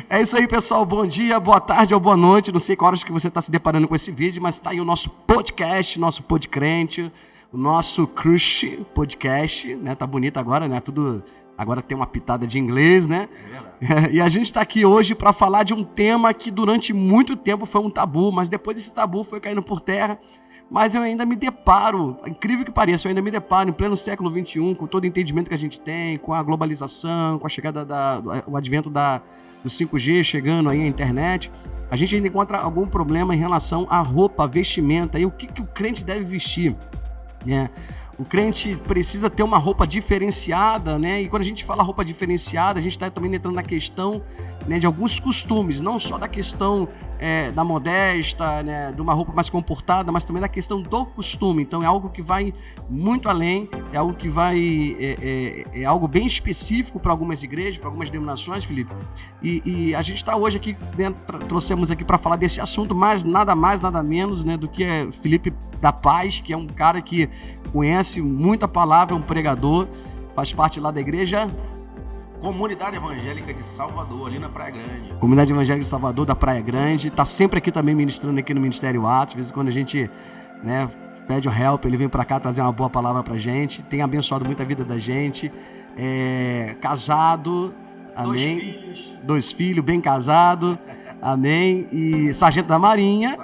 É isso aí, pessoal. Bom dia, boa tarde ou boa noite. Não sei qual horas que você está se deparando com esse vídeo, mas está aí o nosso podcast, nosso podcrente, o nosso Crush Podcast, né? Tá bonito agora, né? Tudo agora tem uma pitada de inglês, né? É verdade. E a gente está aqui hoje para falar de um tema que durante muito tempo foi um tabu, mas depois esse tabu foi caindo por terra. Mas eu ainda me deparo, incrível que pareça, eu ainda me deparo em pleno século XXI, com todo o entendimento que a gente tem, com a globalização, com a chegada o advento do 5G chegando aí, a internet, a gente ainda encontra algum problema em relação à roupa, vestimenta, e o que o crente deve vestir, né? O crente precisa ter uma roupa diferenciada, né? E quando a gente fala roupa diferenciada, a gente está também entrando na questão, né, de alguns costumes, não só da questão da modesta, né, de uma roupa mais comportada, mas também da questão do costume. Então é algo que vai muito além, é algo que vai é algo bem específico para algumas igrejas, para algumas denominações, Felipe. E a gente está hoje aqui, trouxemos aqui para falar desse assunto, mas nada mais, nada menos, né, do que Felipe da Paz, que é um cara que conhece muita palavra, é um pregador, faz parte lá da igreja Comunidade Evangélica de Salvador, ali na Praia Grande. Comunidade Evangélica de Salvador, da Praia Grande, tá sempre aqui também ministrando aqui no Ministério Atos, às vezes quando a gente, né, pede um help, ele vem para cá trazer uma boa palavra pra gente, tem abençoado muito a vida da gente, casado, amém, 2 filhos, bem casado, amém, e sargento da Marinha,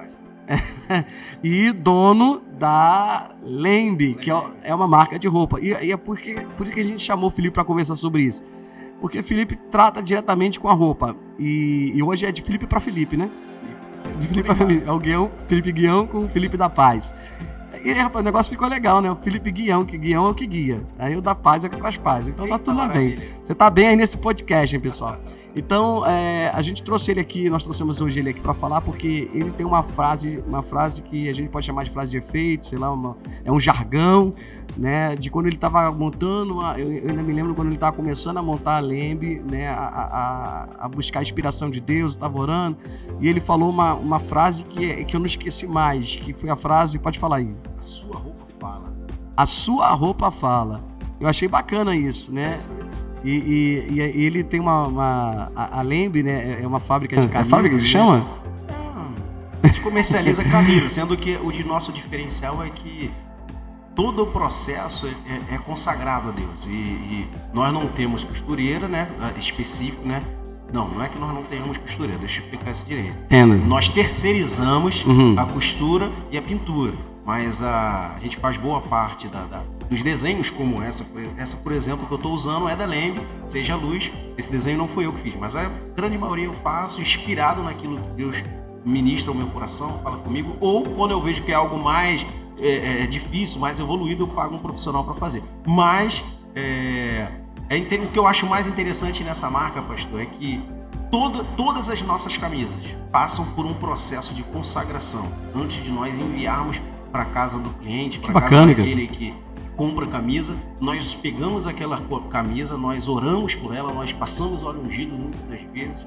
e dono da Lembe, que é uma marca de roupa. E é por isso que a gente chamou o Felipe para conversar sobre isso. Porque Felipe trata diretamente com a roupa. E hoje é de Felipe para Felipe, né? De Felipe para Felipe. É o Guião, Felipe Guião com o Felipe da Paz. E, rapaz, o negócio ficou legal, né? O Felipe Guião, que Guião é o que guia. Aí o da Paz é que traz paz. Então tá tudo bem. Você tá bem aí nesse podcast, hein, pessoal? Então, a gente trouxe ele aqui, nós trouxemos hoje ele aqui para falar, porque ele tem uma frase que a gente pode chamar de frase de efeito, sei lá, é um jargão, né? De quando ele estava montando, eu ainda me lembro quando ele estava começando a montar a Lembe, né? A buscar a inspiração de Deus, estava orando, e ele falou uma frase que eu não esqueci mais, que foi a frase, pode falar aí. A sua roupa fala. A sua roupa fala. Eu achei bacana isso, né? E ele tem a Lembe, né? É uma fábrica de camisas. É fábrica que se chama? A gente comercializa camisas, sendo que o de nosso diferencial é que todo o processo é consagrado a Deus. E nós não temos costureira, né? Específico, né? Não é que nós não tenhamos costureira, deixa eu explicar isso direito. Entendo. Nós terceirizamos a costura e a pintura, mas a gente faz boa parte dos desenhos, como essa, por exemplo, que eu estou usando é da Lembe, Seja Luz. Esse desenho não foi eu que fiz, mas a grande maioria eu faço inspirado naquilo que Deus ministra ao meu coração, fala comigo, ou quando eu vejo que é algo mais difícil, mais evoluído, eu pago um profissional para fazer. Mas o que eu acho mais interessante nessa marca, pastor, é que todas as nossas camisas passam por um processo de consagração antes de nós enviarmos para casa do cliente, para casa daquele que compra a camisa. Nós pegamos aquela camisa, nós oramos por ela, nós passamos óleo ungido muitas das vezes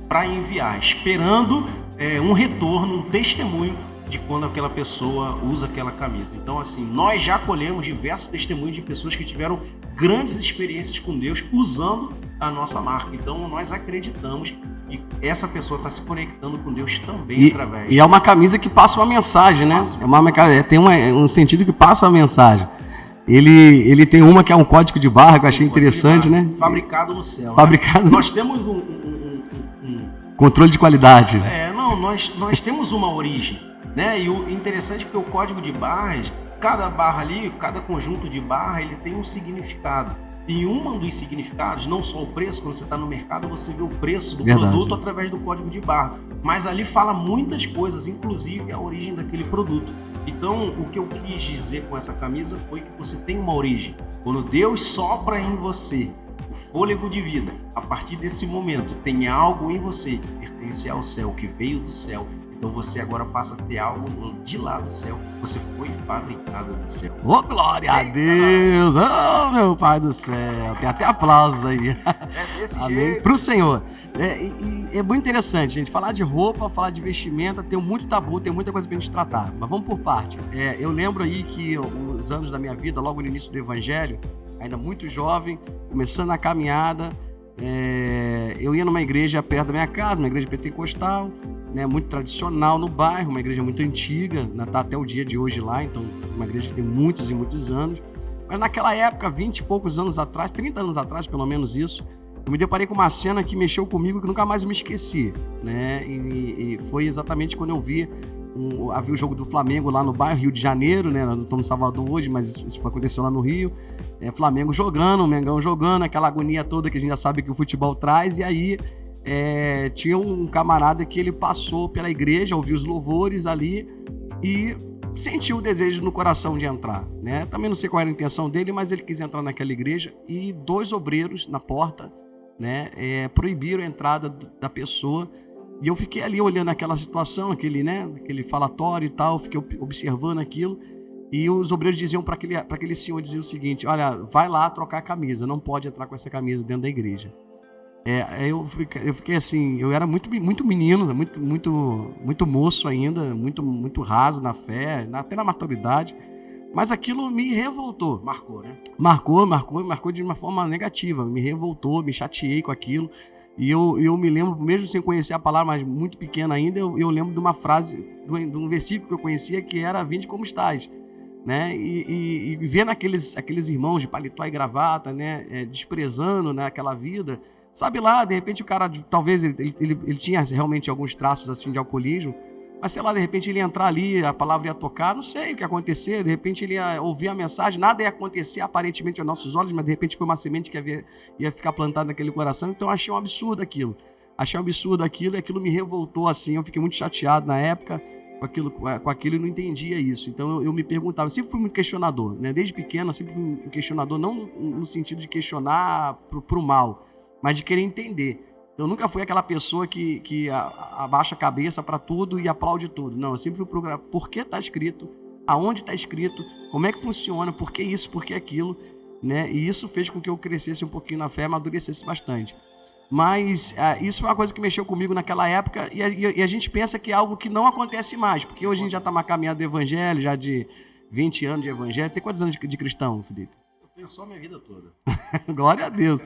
para enviar, esperando um retorno, um testemunho de quando aquela pessoa usa aquela camisa. Então, assim, nós já colhemos diversos testemunhos de pessoas que tiveram grandes experiências com Deus usando a nossa marca. Então, nós acreditamos que essa pessoa está se conectando com Deus também através. E é uma camisa que passa uma mensagem, né? Tem um sentido que passa uma mensagem. Ele tem uma que é um código de barra que eu achei interessante, né? Fabricado no céu. Fabricado. Né? Nós temos controle de qualidade. Nós temos uma origem, né? E o interessante é que o código de barras, cada barra ali, cada conjunto de barra, ele tem um significado. E um dos significados, não só o preço, quando você está no mercado, você vê o preço do produto através do código de barra. Mas ali fala muitas coisas, inclusive a origem daquele produto. Então, o que eu quis dizer com essa camisa foi que você tem uma origem. Quando Deus sopra em você o fôlego de vida, a partir desse momento tem algo em você que pertence ao céu, que veio do céu. Então você agora passa a ter algo de lá do céu. Você foi fabricado do céu. Ô, glória a Deus! Oh, meu Pai do céu! Tem até aplausos aí. Desse Amém. jeito. Pro Senhor. É muito interessante, gente. Falar de roupa, falar de vestimenta, tem muito tabu, tem muita coisa pra gente tratar. Mas vamos por parte. Eu lembro aí que os anos da minha vida, logo no início do Evangelho, ainda muito jovem, começando a caminhada, eu ia numa igreja perto da minha casa, uma igreja pentecostal, né, muito tradicional no bairro, uma igreja muito antiga, né, tá até o dia de hoje lá, então uma igreja que tem muitos e muitos anos. Mas naquela época, 20 e poucos anos atrás, 30 anos atrás, pelo menos isso, eu me deparei com uma cena que mexeu comigo que nunca mais me esqueci, né? E foi exatamente quando eu vi havia o jogo do Flamengo lá no bairro, Rio de Janeiro, né? Nós estamos em Salvador hoje, mas isso aconteceu lá no Rio. Flamengo jogando, Mengão jogando, aquela agonia toda que a gente já sabe que o futebol traz. E aí tinha um camarada que ele passou pela igreja, ouviu os louvores ali e sentiu o desejo no coração de entrar, né? Também não sei qual era a intenção dele, mas ele quis entrar naquela igreja e 2 obreiros na porta, né, proibiram a entrada da pessoa. E eu fiquei ali olhando aquela situação, aquele falatório e tal, fiquei observando aquilo. E os obreiros diziam para aquele senhor dizer o seguinte: olha, vai lá trocar a camisa, não pode entrar com essa camisa dentro da igreja. Eu fiquei assim, eu era muito menino, muito moço ainda, muito raso na fé, até na maturidade, mas aquilo me revoltou. Marcou, né? Marcou de uma forma negativa, me revoltou, me chateei com aquilo, e eu me lembro, mesmo sem conhecer a palavra, mas muito pequena ainda, eu lembro de uma frase, de um versículo que eu conhecia, que era: vinde como estás, né? E vendo aqueles irmãos de paletó e gravata, né, desprezando, né, aquela vida. Sabe lá, de repente o cara, talvez ele tinha realmente alguns traços assim de alcoolismo, mas sei lá, de repente ele ia entrar ali, a palavra ia tocar, não sei o que ia acontecer, de repente ele ia ouvir a mensagem, nada ia acontecer aparentemente aos nossos olhos, mas de repente foi uma semente que ia ficar plantada naquele coração. Então eu achei um absurdo aquilo, e aquilo me revoltou assim, eu fiquei muito chateado na época com aquilo e não entendia isso. Então eu me perguntava, sempre fui muito questionador, né? Desde pequeno sempre fui um questionador, não no sentido de questionar pro mal, mas de querer entender. Eu nunca fui aquela pessoa que abaixa a cabeça para tudo e aplaude tudo. Não, eu sempre fui procurar por que está escrito, aonde está escrito, como é que funciona, por que isso, por que aquilo, né? E isso fez com que eu crescesse um pouquinho na fé, amadurecesse bastante. Mas isso foi uma coisa que mexeu comigo naquela época, e a gente pensa que é algo que não acontece mais, porque hoje a gente já está uma caminhada do evangelho, já de 20 anos de evangelho. Tem quantos anos de cristão, Felipe? Eu tenho só a minha vida toda. Glória a Deus.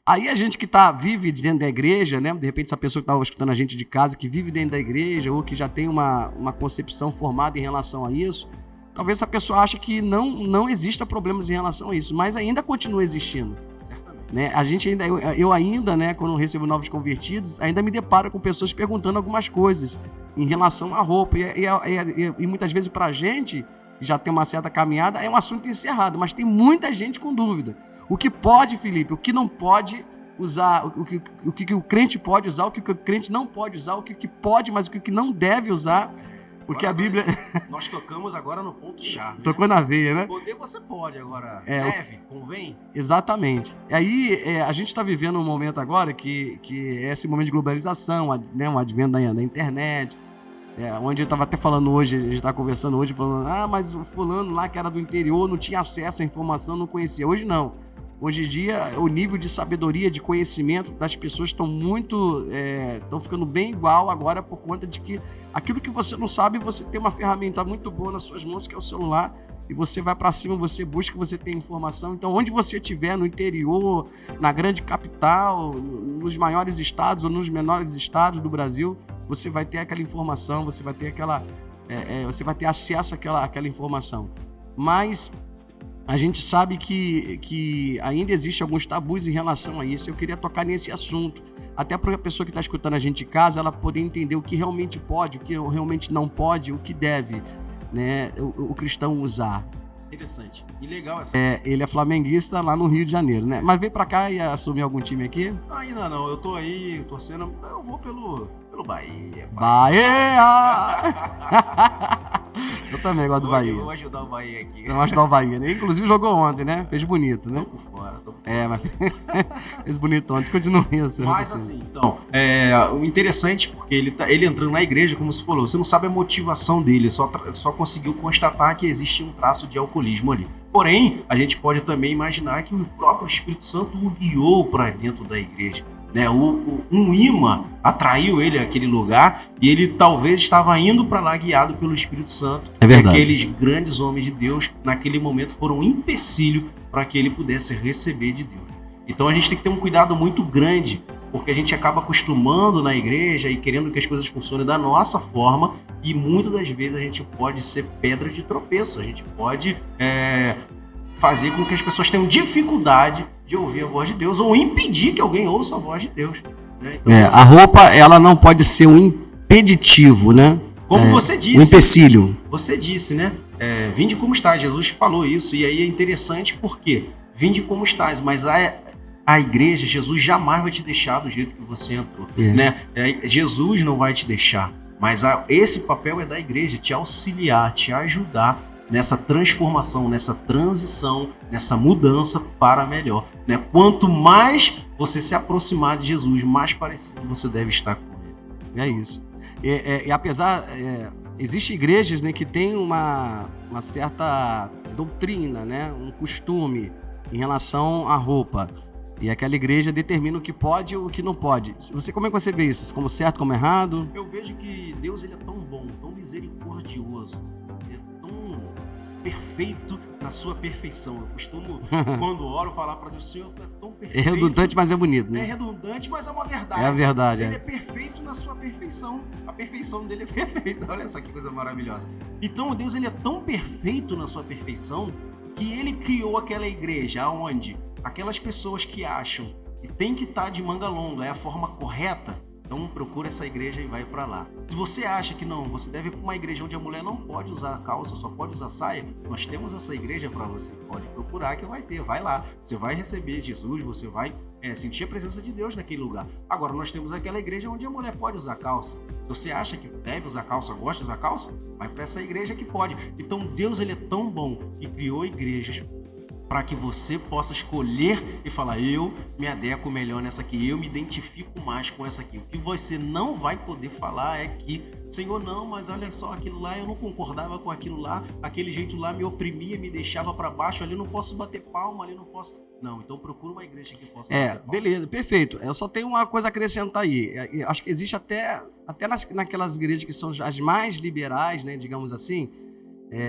Aí a gente que vive dentro da igreja, né? De repente essa pessoa que está escutando a gente de casa, que vive dentro da igreja, ou que já tem uma concepção formada em relação a isso, talvez essa pessoa ache que não exista problemas em relação a isso, mas ainda continua existindo. Certamente. Né? Eu ainda, né, quando recebo novos convertidos, ainda me deparo com pessoas perguntando algumas coisas em relação à roupa. E muitas vezes pra gente, já tem uma certa caminhada, é um assunto encerrado, mas tem muita gente com dúvida. O que pode, Felipe, o que não pode usar, o que o crente pode usar, o que o crente não pode usar, o que pode, mas o que não deve usar, porque agora a Bíblia... Nós tocamos agora no ponto-chave. Tocou na veia, né? Poder você pode, agora deve, convém? Exatamente. E aí, a gente está vivendo um momento agora que é esse momento de globalização, né, um advento da internet, onde eu estava até falando hoje, a gente estava conversando hoje, falando, mas o fulano lá que era do interior não tinha acesso à informação, não conhecia. Hoje não. Hoje em dia, o nível de sabedoria, de conhecimento das pessoas estão ficando bem igual agora, por conta de que aquilo que você não sabe, você tem uma ferramenta muito boa nas suas mãos, que é o celular, e você vai para cima, você busca, você tem informação. Então, onde você estiver, no interior, na grande capital, nos maiores estados ou nos menores estados do Brasil, você vai ter aquela informação, você vai ter você vai ter acesso àquela informação. Mas a gente sabe que ainda existe alguns tabus em relação a isso. Eu queria tocar nesse assunto, até para a pessoa que está escutando a gente de casa, ela poder entender o que realmente pode, o que realmente não pode, o que deve, né, o cristão usar. Interessante. E legal essa. Ele é flamenguista lá no Rio de Janeiro, né? Mas veio pra cá e assumir algum time aqui? Ainda não, eu tô aí torcendo, eu vou pelo Bahia. Bahia! Eu também gosto do Bahia. Eu vou ajudar o Bahia aqui. Eu vou ajudar o Bahia, né? Inclusive jogou ontem, né? Fez bonito, né? Tô por fora. Mas fez bonito ontem, continua isso. Mas assim, então, o interessante, porque ele entrando na igreja, como você falou, você não sabe a motivação dele, só conseguiu constatar que existe um traço de alcoolismo ali. Porém, a gente pode também imaginar que o próprio Espírito Santo o guiou para dentro da igreja. Né? Um imã atraiu ele àquele lugar e ele talvez estava indo para lá guiado pelo Espírito Santo. É verdade. E aqueles grandes homens de Deus, naquele momento, foram um empecilho para que ele pudesse receber de Deus. Então a gente tem que ter um cuidado muito grande, porque a gente acaba acostumando na igreja e querendo que as coisas funcionem da nossa forma, e muitas das vezes a gente pode ser pedra de tropeço, a gente pode fazer com que as pessoas tenham dificuldade de ouvir a voz de Deus, ou impedir que alguém ouça a voz de Deus. Né? Então, a roupa, ela não pode ser um impeditivo, né? Como você disse. Um empecilho. Você disse, né? Vinde como estás. Jesus falou isso. E aí é interessante porque vinde como estás. Mas a igreja, Jesus jamais vai te deixar do jeito que você entrou. Né? Jesus não vai te deixar. Mas esse papel é da igreja, te auxiliar, te ajudar nessa transformação, nessa transição, nessa mudança para melhor. Né? Quanto mais você se aproximar de Jesus, mais parecido você deve estar com ele. É isso. E apesar, existem igrejas, né, que têm uma certa doutrina, né, um costume em relação à roupa. E aquela igreja determina o que pode e o que não pode. Como é que você vê isso? Como certo, como errado? Eu vejo que Deus ele é tão bom, tão misericordioso, ele é tão perfeito na sua perfeição. Eu costumo, quando oro, falar para Deus, Senhor, é tão perfeito. É redundante, mas é bonito, né? É redundante, mas é uma verdade. É a verdade. Ele é perfeito na sua perfeição. A perfeição dele é perfeita. Olha só que coisa maravilhosa. Então, Deus ele é tão perfeito na sua perfeição que ele criou aquela igreja onde aquelas pessoas que acham que tem que estar de manga longa é a forma correta, então procura essa igreja e vai para lá. Se você acha que não, você deve ir para uma igreja onde a mulher não pode usar calça, só pode usar saia, nós temos essa igreja para você. Pode procurar que vai ter, vai lá. Você vai receber Jesus, você vai sentir a presença de Deus naquele lugar. Agora, nós temos aquela igreja onde a mulher pode usar calça. Se você acha que deve usar calça, gosta de usar calça, vai para essa igreja que pode. Então, Deus ele é tão bom que criou igrejas para que você possa escolher e falar, eu me adequo melhor nessa aqui, eu me identifico mais com essa aqui. O que você não vai poder falar é que, Senhor, não, mas olha só, aquilo lá, eu não concordava com aquilo lá, aquele jeito lá me oprimia, me deixava para baixo, ali eu não posso bater palma, ali eu não posso... Não, então procura uma igreja que possa bater palma. Beleza, perfeito. Eu só tenho uma coisa a acrescentar aí. Acho que existe até naquelas igrejas que são as mais liberais, né, digamos assim.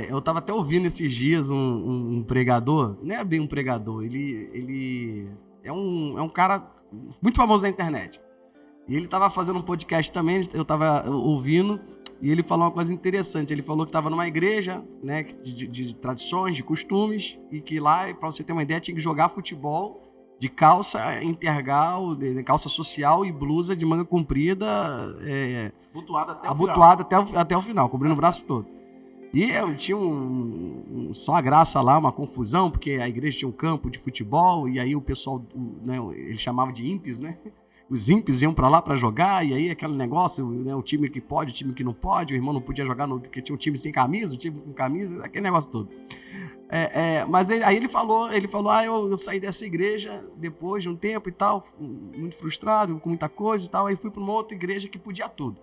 Eu estava até ouvindo esses dias um pregador, não é bem um pregador, ele é um cara muito famoso na internet. E ele estava fazendo um podcast também, eu estava ouvindo, e ele falou uma coisa interessante. Ele falou que estava numa igreja, né, de tradições, de costumes, e que lá, para você ter uma ideia, tinha que jogar futebol de calça intergal, de calça social e blusa de manga comprida, abotoada até o final, cobrindo o braço todo. E tinha só a graça lá, uma confusão, porque a igreja tinha um campo de futebol, e aí o pessoal, né, ele chamava de ímpios, né? Os ímpios iam pra lá pra jogar, e aí aquele negócio, né, o time que pode, o time que não pode, o irmão não podia jogar porque tinha um time sem camisa, o time com camisa, aquele negócio todo. Mas aí ele falou, eu saí dessa igreja depois de um tempo e tal, muito frustrado, com muita coisa e tal, aí fui pra uma outra igreja que podia tudo.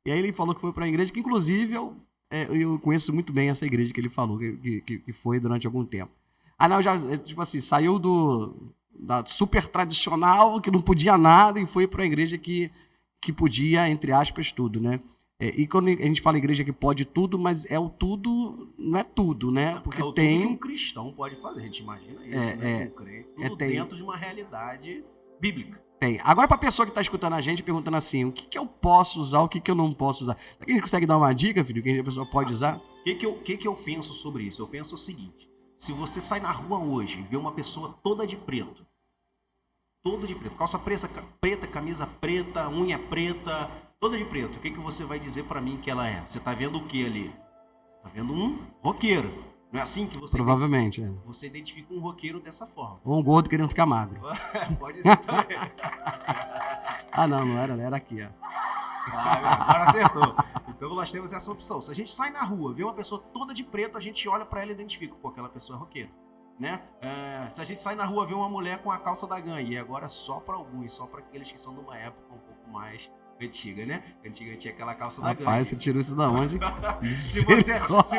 E aí ele falou que foi pra uma igreja que, inclusive, eu conheço muito bem essa igreja que ele falou, que foi durante algum tempo. Não, já, tipo assim, saiu da super tradicional, que não podia nada, e foi para a igreja que podia, entre aspas, tudo, né? E quando a gente fala igreja que pode tudo, mas o tudo, não é tudo, né? Porque tem... tudo que um cristão pode fazer, a gente imagina isso, né? Tudo dentro de uma realidade bíblica. Tem. Agora, para a pessoa que está escutando a gente, perguntando assim, o que eu posso usar, o que eu não posso usar? Será que a gente consegue dar uma dica, filho, que a pessoa pode usar? O que eu penso sobre isso? Eu penso o seguinte, se você sai na rua hoje e vê uma pessoa toda de preto, calça preta, camisa preta, unha preta, toda de preto, o que você vai dizer para mim que ela é? Você está vendo o que ali? Está vendo um roqueiro. Não é assim que você... Provavelmente, Você identifica um roqueiro dessa forma. Ou um gordo querendo ficar magro. Pode ser também. Não era aqui, ó. Agora acertou. Então nós temos essa opção. Se a gente sai na rua, vê uma pessoa toda de preto, a gente olha pra ela e identifica, pô, aquela pessoa é roqueira. Né? Se a gente sai na rua, vê uma mulher com a calça da gangue, e agora só pra alguns, só pra aqueles que são de uma época um pouco mais antiga, né? Antiga tinha aquela calça da gangue. Rapaz, você tirou isso da onde? Se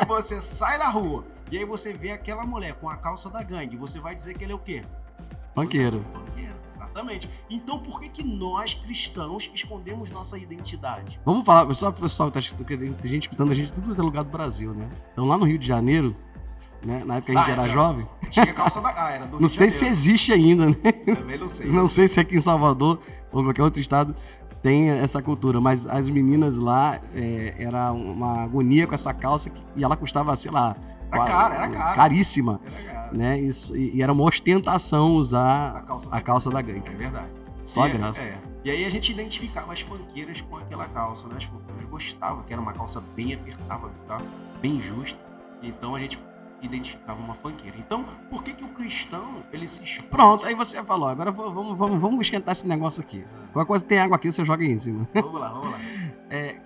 você sai na rua e aí você vê aquela mulher com a calça da gangue, você vai dizer que ele é o quê? Funkeiro. Exatamente. Então por que nós, cristãos, escondemos nossa identidade? Vamos falar, só pro pessoal que tá escutando, tem gente escutando a gente em todo lugar do Brasil, né? Então lá no Rio de Janeiro, né? Na época que a gente era jovem. Tinha calça da... era do Não Rio de sei se Janeiro. existe ainda, né? Também não sei. Não sei se aqui em Salvador ou qualquer outro estado tem essa cultura, mas as meninas lá, era uma agonia com essa calça e ela custava, sei lá, Era cara. caríssima. Era cara. Né? Isso, e era uma ostentação usar a calça da gangue. É verdade. Só graça. E aí a gente identificava as funkeiras com aquela calça, né? As funkeiras gostavam, que era uma calça bem apertada, tá? Bem justa. Então a gente identificava uma funkeira. Então, por que o cristão, ele se expõe? Pronto, aí você falou, agora vamos esquentar esse negócio aqui. Qualquer coisa tem água aqui, você joga aí em cima. Vamos lá.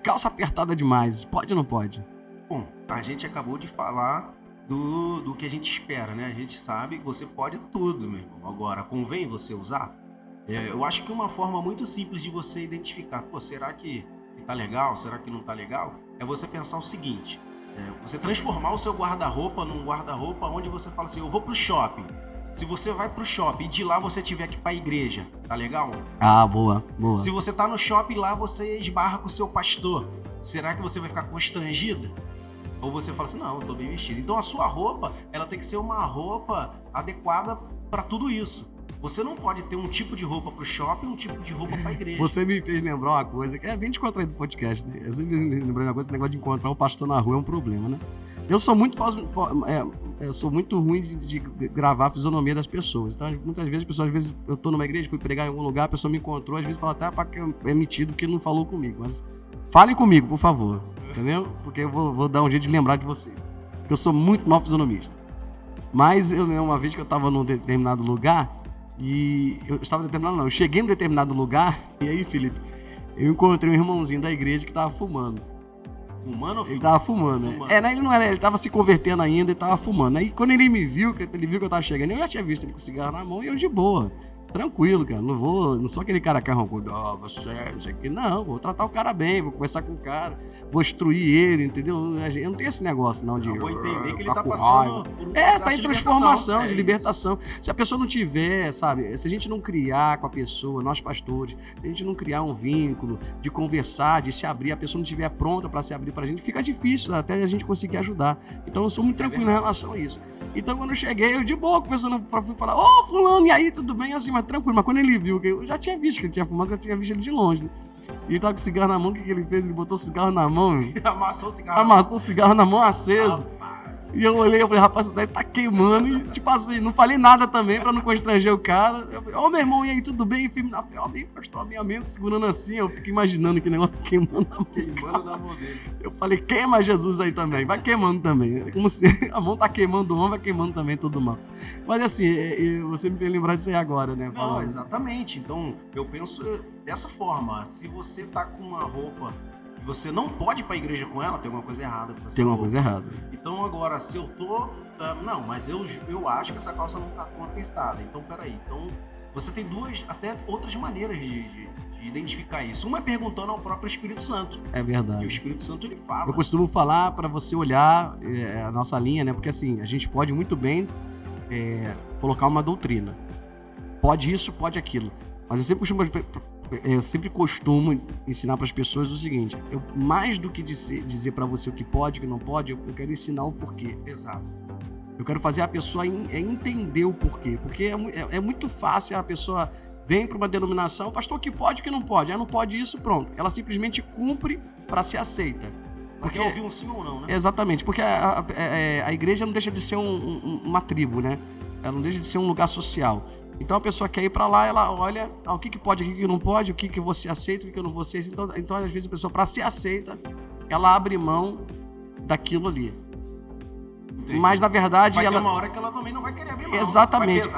Calça apertada demais, pode ou não pode? Bom, a gente acabou de falar do que a gente espera, né? A gente sabe que você pode tudo, meu irmão. Agora, convém você usar? Eu acho que uma forma muito simples de você identificar, será que tá legal? Será que não tá legal? É você pensar o seguinte, você transformar o seu guarda-roupa num guarda-roupa onde você fala assim, eu vou pro shopping. Se você vai pro shopping e de lá você tiver que ir pra igreja, tá legal? Ah, boa. Se você tá no shopping lá, você esbarra com o seu pastor. Será que você vai ficar constrangida? Ou você fala assim, não, eu tô bem vestido. Então a sua roupa, ela tem que ser uma roupa adequada para tudo isso. Você não pode ter um tipo de roupa pro shopping e um tipo de roupa pra igreja. Você me fez lembrar uma coisa, que é bem descontraído do podcast, né? Eu sempre me lembrei uma coisa, esse negócio de encontrar o pastor na rua é um problema, né? Eu sou muito ruim de gravar a fisionomia das pessoas. Então, muitas vezes, eu tô numa igreja, fui pregar em algum lugar, a pessoa me encontrou, às vezes fala até para que é metido que não falou comigo. Mas falem comigo, por favor. Entendeu? Porque eu vou dar um jeito de lembrar de você. Porque eu sou muito mal fisionomista. Mas eu lembro uma vez que eu estava num determinado lugar, eu cheguei num determinado lugar, e aí, Felipe, eu encontrei um irmãozinho da igreja que estava fumando. Fumando ou Ele tava fumando, né? Ele não era, ele tava se convertendo ainda e tava fumando. Aí quando ele me viu, que eu tava chegando, eu já tinha visto ele com cigarro na mão e eu de boa. Tranquilo, cara. Não sou aquele cara carrancudo. Isso aqui. Não, vou tratar o cara bem, vou conversar com o cara, vou instruir ele, entendeu? Eu não tenho esse negócio, não, de. Eu vou entender que ele tá com passando raiva. por um tá processo em de transformação, de libertação. Se a pessoa não tiver, sabe, se a gente não criar com a pessoa, nós pastores, se a gente não criar um vínculo de conversar, de se abrir, a pessoa não estiver pronta para se abrir pra gente, fica difícil até a gente conseguir ajudar. Então eu sou muito tranquilo em relação a isso. Então quando eu cheguei, eu de boa, conversando, fui falar, ô fulano, e aí, tudo bem? Assim, mas tranquilo. Mas quando ele viu, eu já tinha visto que ele tinha fumado, que eu tinha visto ele de longe, né? E ele tava com o cigarro na mão, o que ele fez? Ele botou o cigarro na mão, amassou o cigarro na mão aceso. E eu olhei, eu falei, rapaz, isso daí tá queimando. E tipo assim, não falei nada também pra não constranger o cara. Eu falei, meu irmão, e aí, tudo bem? E filme na fé, bem, pastor, minha mente segurando assim. Eu fico imaginando que negócio queimando na mão dele. Eu falei, queima Jesus aí também, vai queimando também. É como se a mão tá queimando o homem, vai queimando também todo mal. Mas assim, você me fez lembrar disso aí agora, né? Não, exatamente. Então, eu penso dessa forma. Se você tá com uma roupa e você não pode ir pra igreja com ela, tem alguma coisa errada. Tem alguma coisa errada. Então agora, se eu tô... não, mas eu acho que essa calça não tá tão apertada. Então, peraí. Então, você tem até outras maneiras de identificar isso. Uma é perguntando ao próprio Espírito Santo. É verdade. E o Espírito Santo, ele fala. Eu costumo falar pra você olhar a nossa linha, né? Porque assim, a gente pode muito bem colocar uma doutrina. Pode isso, pode aquilo. Mas eu sempre costumo ensinar para as pessoas o seguinte, mais do que dizer para você o que pode e o que não pode, eu quero ensinar o porquê. Exato. Eu quero fazer a pessoa entender o porquê. Porque é muito fácil a pessoa vem para uma denominação, pastor, o que pode e o que não pode. Não pode isso, pronto. Ela simplesmente cumpre para ser aceita. Porque ouvir um sim ou não, né? Exatamente, porque a igreja não deixa de ser uma tribo, né? Ela não deixa de ser um lugar social. Então a pessoa quer ir pra lá, ela olha o que pode, o que não pode, o que você aceita, o que eu não vou aceitar. Então às vezes a pessoa, para ser aceita, ela abre mão daquilo ali. Entendi. Mas na verdade vai ter uma hora que ela também não vai querer abrir mão. Exatamente.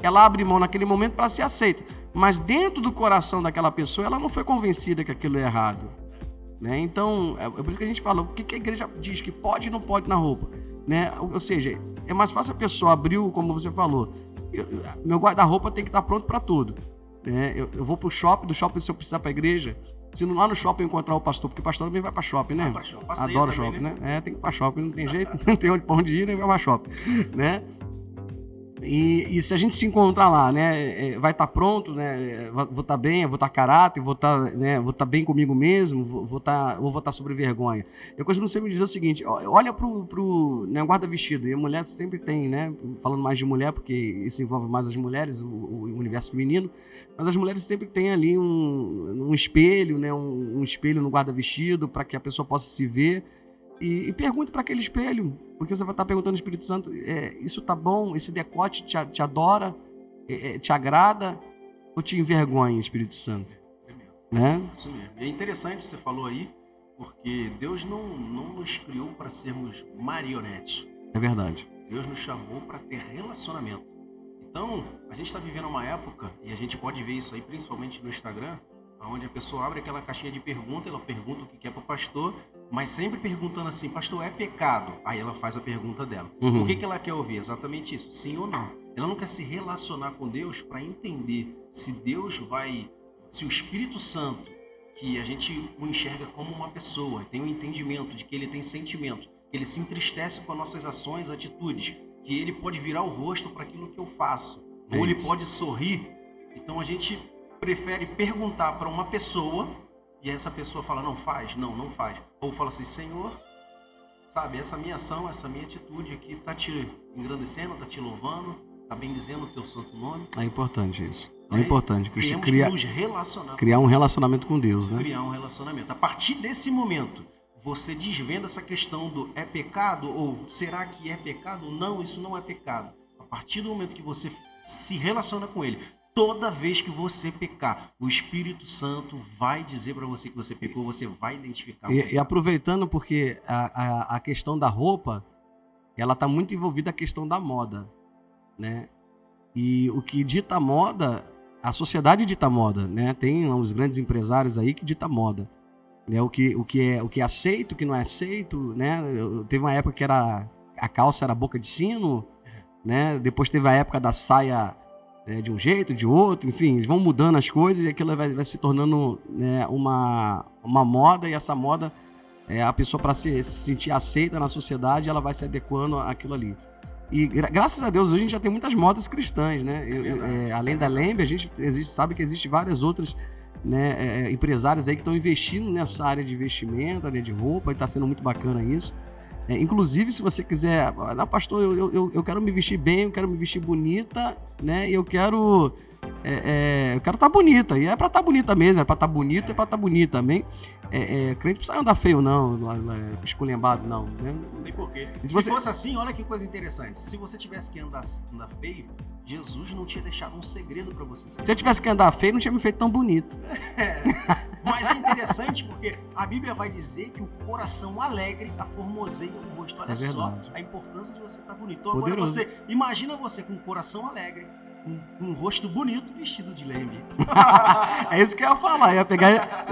Ela abre mão naquele momento para ser aceita. Mas dentro do coração daquela pessoa, ela não foi convencida que aquilo é errado. Né? Então, é por isso que a gente fala, o que a igreja diz que pode e não pode na roupa. Né? Ou seja, é mais fácil a pessoa abrir, como você falou, meu guarda-roupa tem que estar pronto para tudo. Né? Eu vou pro shopping, do shopping se eu precisar para a igreja, se não lá no shopping eu encontrar o pastor, porque o pastor também vai para shopping, né? Adoro shopping, né? Tem que ir para shopping, não tem jeito, não tem onde ir, nem vai para shopping, né? E se a gente se encontrar lá, né, vai estar pronto, né, vou estar bem, vou estar caráter, vou estar bem comigo mesmo, vou estar sobre vergonha. Eu costumo sempre dizer o seguinte, olha pro né, guarda-vestido, e a mulher sempre tem, né, falando mais de mulher, porque isso envolve mais as mulheres, o universo feminino, mas as mulheres sempre têm ali um espelho, né, um espelho no guarda-vestido, para que a pessoa possa se ver. E pergunte para aquele espelho, porque você vai estar perguntando ao Espírito Santo, isso tá bom? Esse decote te adora? Te agrada? Ou te envergonha, Espírito Santo? Né? Isso mesmo. E é interessante você falou aí, porque Deus não nos criou para sermos marionetes. É verdade. Deus nos chamou para ter relacionamento. Então, a gente está vivendo uma época, e a gente pode ver isso aí principalmente no Instagram, onde a pessoa abre aquela caixinha de pergunta, ela pergunta o que quer para o pastor, mas sempre perguntando assim, pastor, é pecado? Aí ela faz a pergunta dela. Uhum. O que ela quer ouvir? Exatamente isso, sim ou não. Ela não quer se relacionar com Deus para entender se Deus vai, se o Espírito Santo, que a gente o enxerga como uma pessoa, tem um entendimento de que ele tem sentimento, que ele se entristece com as nossas ações, atitudes, que ele pode virar o rosto para aquilo que eu faço, ou ele pode sorrir. Então a gente prefere perguntar para uma pessoa e essa pessoa fala, não faz, não faz. Ou fala assim, Senhor, sabe, essa minha ação, essa minha atitude aqui está te engrandecendo, está te louvando, está bendizendo o teu santo nome. É importante isso. É importante. Criar um relacionamento com Deus, né? Criar um relacionamento. A partir desse momento, você desvenda essa questão do é pecado ou será que é pecado? Não, isso não é pecado. A partir do momento que você se relaciona com ele, toda vez que você pecar, o Espírito Santo vai dizer para você que você pecou, você vai identificar. E aproveitando, porque a questão da roupa, ela está muito envolvida a questão da moda, né? E o que dita moda, a sociedade dita moda, né? Tem uns grandes empresários aí que dita moda, né? O que é aceito, o que não é aceito, né? Teve uma época que a calça era boca de sino, né? Depois teve a época da saia de um jeito, de outro, enfim, eles vão mudando as coisas e aquilo vai se tornando, né, uma moda, e essa moda, a pessoa, para se sentir aceita na sociedade, ela vai se adequando àquilo ali. E graças a Deus hoje a gente já tem muitas modas cristãs, né? Além da Lembe, a gente sabe que existe várias outras, né, empresários aí que estão investindo nessa área de vestimenta, área de roupa, e está sendo muito bacana isso. Inclusive, se você quiser, pastor, eu quero me vestir bem, eu quero me vestir bonita, né? E eu quero estar bonita. E é pra estar bonita mesmo, é pra estar bonito, é pra estar bonita, amém? Crente não precisa andar feio, não, esculhambado, não. Né? Não tem porquê. Se fosse assim, olha que coisa interessante. Se você tivesse que andar feio, Jesus não tinha deixado um segredo pra você. Se eu tivesse que andar feio, não tinha me feito tão bonito. Mas é interessante porque a Bíblia vai dizer que o coração alegre aformoseia o rosto. Olha só a importância de você estar bonito. Então agora imagina você com um coração alegre, um rosto bonito, vestido de Lembe. É isso que eu ia falar, eu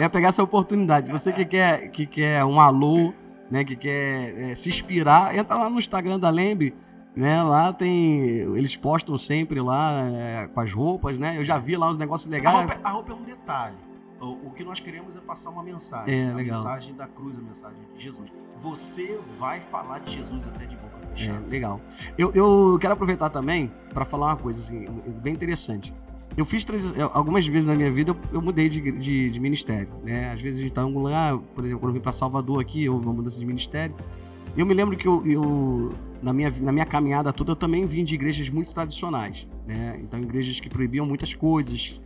ia pegar essa oportunidade. Você que quer um alô, né, que quer se inspirar, entra lá no Instagram da Lembe, né? Lá eles postam sempre lá com as roupas, né? Eu já vi lá uns negócios legais. A roupa é um detalhe. O que nós queremos é passar uma mensagem. Legal. Mensagem da cruz, a mensagem de Jesus. Você vai falar de Jesus até de boca fechada. Legal. Eu quero aproveitar também para falar uma coisa assim, bem interessante. Eu fiz algumas vezes na minha vida, eu mudei de ministério, né? Às vezes a gente está em algum lugar, por exemplo, quando eu vim para Salvador aqui, houve uma mudança de ministério. Eu me lembro que eu na minha caminhada toda, eu também vim de igrejas muito tradicionais, né? Então, igrejas que proibiam muitas coisas,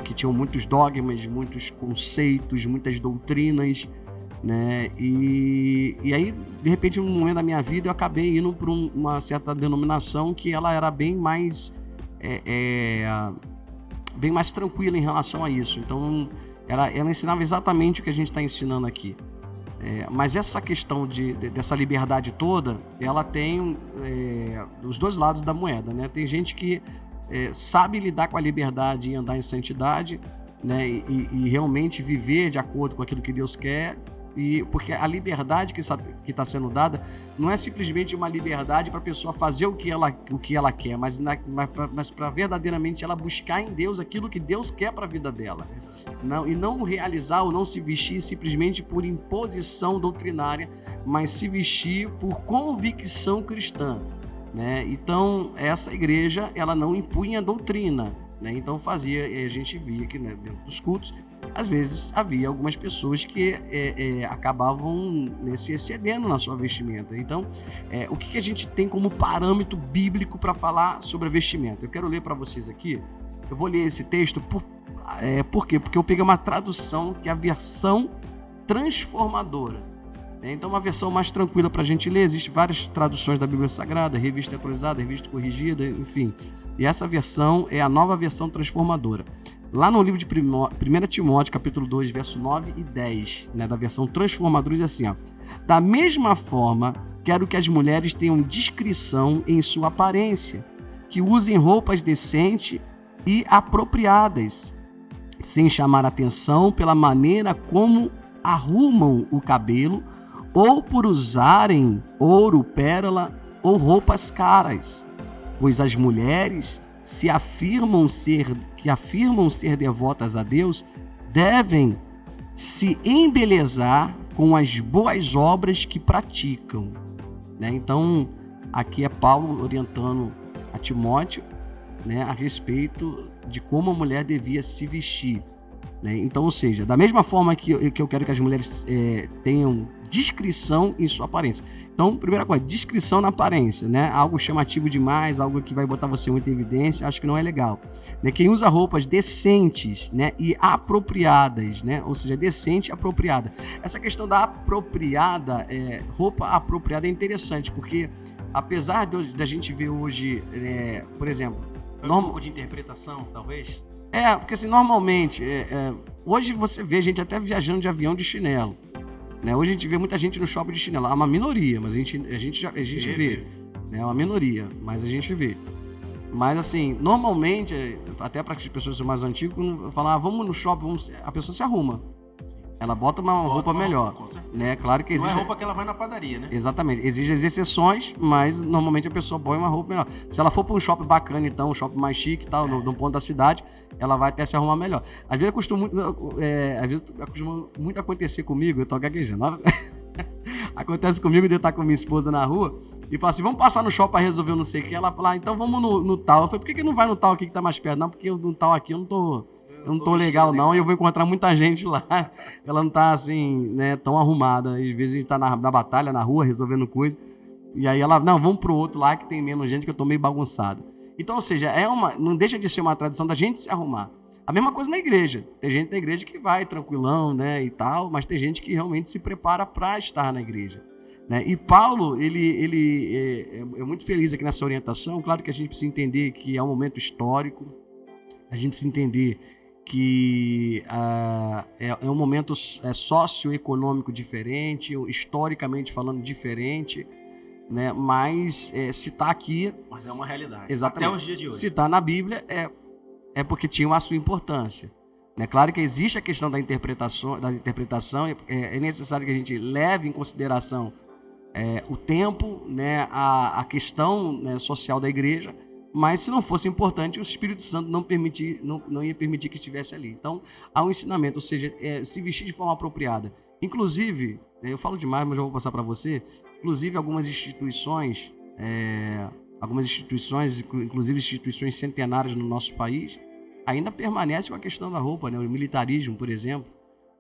que tinham muitos dogmas, muitos conceitos, muitas doutrinas, né? E aí, de repente, num momento da minha vida, eu acabei indo para uma certa denominação que ela era bem mais tranquila em relação a isso. Então, ela ensinava exatamente o que a gente está ensinando aqui. Mas essa questão dessa liberdade toda, ela tem os dois lados da moeda, né? Tem gente que sabe lidar com a liberdade e andar em santidade, né? E realmente viver de acordo com aquilo que Deus quer. Porque a liberdade que está sendo dada não é simplesmente uma liberdade para a pessoa fazer o que ela quer, mas para verdadeiramente ela buscar em Deus aquilo que Deus quer para a vida dela. E não realizar ou não se vestir simplesmente por imposição doutrinária, mas se vestir por convicção cristã. né? Então, essa igreja, ela não impunha doutrina, né? Então, a gente via que, né, dentro dos cultos, às vezes havia algumas pessoas que acabavam, né, se excedendo na sua vestimenta. Então, o que a gente tem como parâmetro bíblico para falar sobre a vestimenta? Eu quero ler para vocês aqui, eu vou ler esse texto, por quê? Porque eu peguei uma tradução que é a versão transformadora. Então, uma versão mais tranquila para a gente ler. Existem várias traduções da Bíblia Sagrada, revista atualizada, revista corrigida, enfim. E essa versão é a nova versão transformadora. Lá no livro de 1 Timóteo, capítulo 2, verso 9 e 10, né, da versão transformadora, diz assim, ó: da mesma forma, quero que as mulheres tenham discrição em sua aparência, que usem roupas decentes e apropriadas, sem chamar atenção pela maneira como arrumam o cabelo, ou por usarem ouro, pérola ou roupas caras, pois as mulheres que afirmam ser devotas a Deus devem se embelezar com as boas obras que praticam, né? Então, aqui é Paulo orientando a Timóteo, né, a respeito de como a mulher devia se vestir, né? Então, ou seja, da mesma forma que eu quero que as mulheres tenham discrição em sua aparência. Então, primeira coisa, discrição na aparência, né? Algo chamativo demais, algo que vai botar você muito em evidência, acho que não é legal, né? Quem usa roupas decentes, né, e apropriadas, né? Ou seja, decente e apropriada. Essa questão da apropriada, roupa apropriada é interessante, porque apesar da gente ver hoje, por exemplo... Um pouco de interpretação, talvez? Porque assim, normalmente, hoje você vê gente até viajando de avião de chinelo, né? Hoje a gente vê muita gente no shopping de chinelo, é uma minoria, mas a gente vê, né? É uma minoria, mas a gente vê. Mas assim, normalmente, até para as pessoas mais antigas, quando falar, vamos no shopping, a pessoa se arruma. Ela bota uma roupa melhor, né? Claro que existe... Não é roupa que ela vai na padaria, né? Exatamente. Existem as exceções, mas normalmente a pessoa põe uma roupa melhor. Se ela for para um shopping bacana, então, um shopping mais chique e tal, no ponto da cidade, ela vai até se arrumar melhor. Às vezes costuma muito acontecer comigo, eu tô gaguejando. Acontece comigo de eu estar com minha esposa na rua e falar assim, vamos passar no shopping para resolver não sei o que. Ela fala, então vamos no tal. Eu falei, por que não vai no tal aqui que tá mais perto? Não, porque no tal aqui eu não tô legal não, e eu vou encontrar muita gente lá, ela não tá assim, né, tão arrumada, às vezes a gente tá na batalha, na rua, resolvendo coisa, e aí ela, não, vamos pro outro lá que tem menos gente, que eu tô meio bagunçado. Então, ou seja, não deixa de ser uma tradição da gente se arrumar. A mesma coisa na igreja, tem gente na igreja que vai tranquilão, né, e tal, mas tem gente que realmente se prepara para estar na igreja, né? E Paulo, ele é muito feliz aqui nessa orientação. Claro que a gente precisa entender que é um momento histórico, a gente precisa entender que é um momento socioeconômico diferente, historicamente falando diferente, né? Mas se está aqui... Mas é uma realidade. Exatamente. Até os dias de hoje. Se está na Bíblia, é porque tinha a sua importância, né? Claro que existe a questão da interpretação, é necessário que a gente leve em consideração o tempo, né? A questão, né, social da igreja. Mas se não fosse importante, o Espírito Santo não ia permitir que estivesse ali. Então, há um ensinamento, ou seja, se vestir de forma apropriada. Inclusive, eu falo demais, mas já vou passar para você, inclusive algumas instituições, inclusive instituições centenárias no nosso país, ainda permanecem com a questão da roupa, né? O militarismo, por exemplo.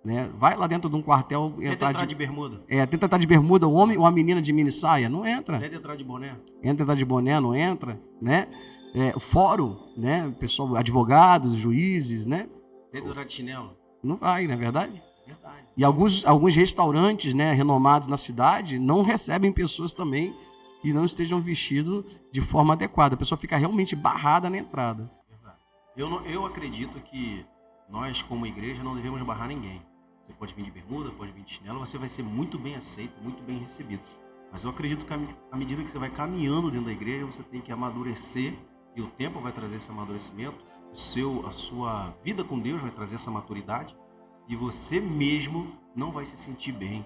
Né? Vai lá dentro de um quartel... Tenta entrar de bermuda. Tenta entrar de bermuda, um homem ou uma menina de mini saia, não entra. Tenta entrar de boné. Tenta entrar de boné, não entra, né? Fórum, né? Pessoal, advogados, juízes, né? Tenta entrar de chinelo. Não vai, não é verdade? Verdade. E alguns restaurantes, né, renomados na cidade não recebem pessoas também que não estejam vestidos de forma adequada. A pessoa fica realmente barrada na entrada. Verdade. Eu acredito que nós, como igreja, não devemos barrar ninguém. Você pode vir de bermuda, pode vir de chinelo, você vai ser muito bem aceito, muito bem recebido. Mas eu acredito que à medida que você vai caminhando dentro da igreja, você tem que amadurecer, e o tempo vai trazer esse amadurecimento, a sua vida com Deus vai trazer essa maturidade, e você mesmo não vai se sentir bem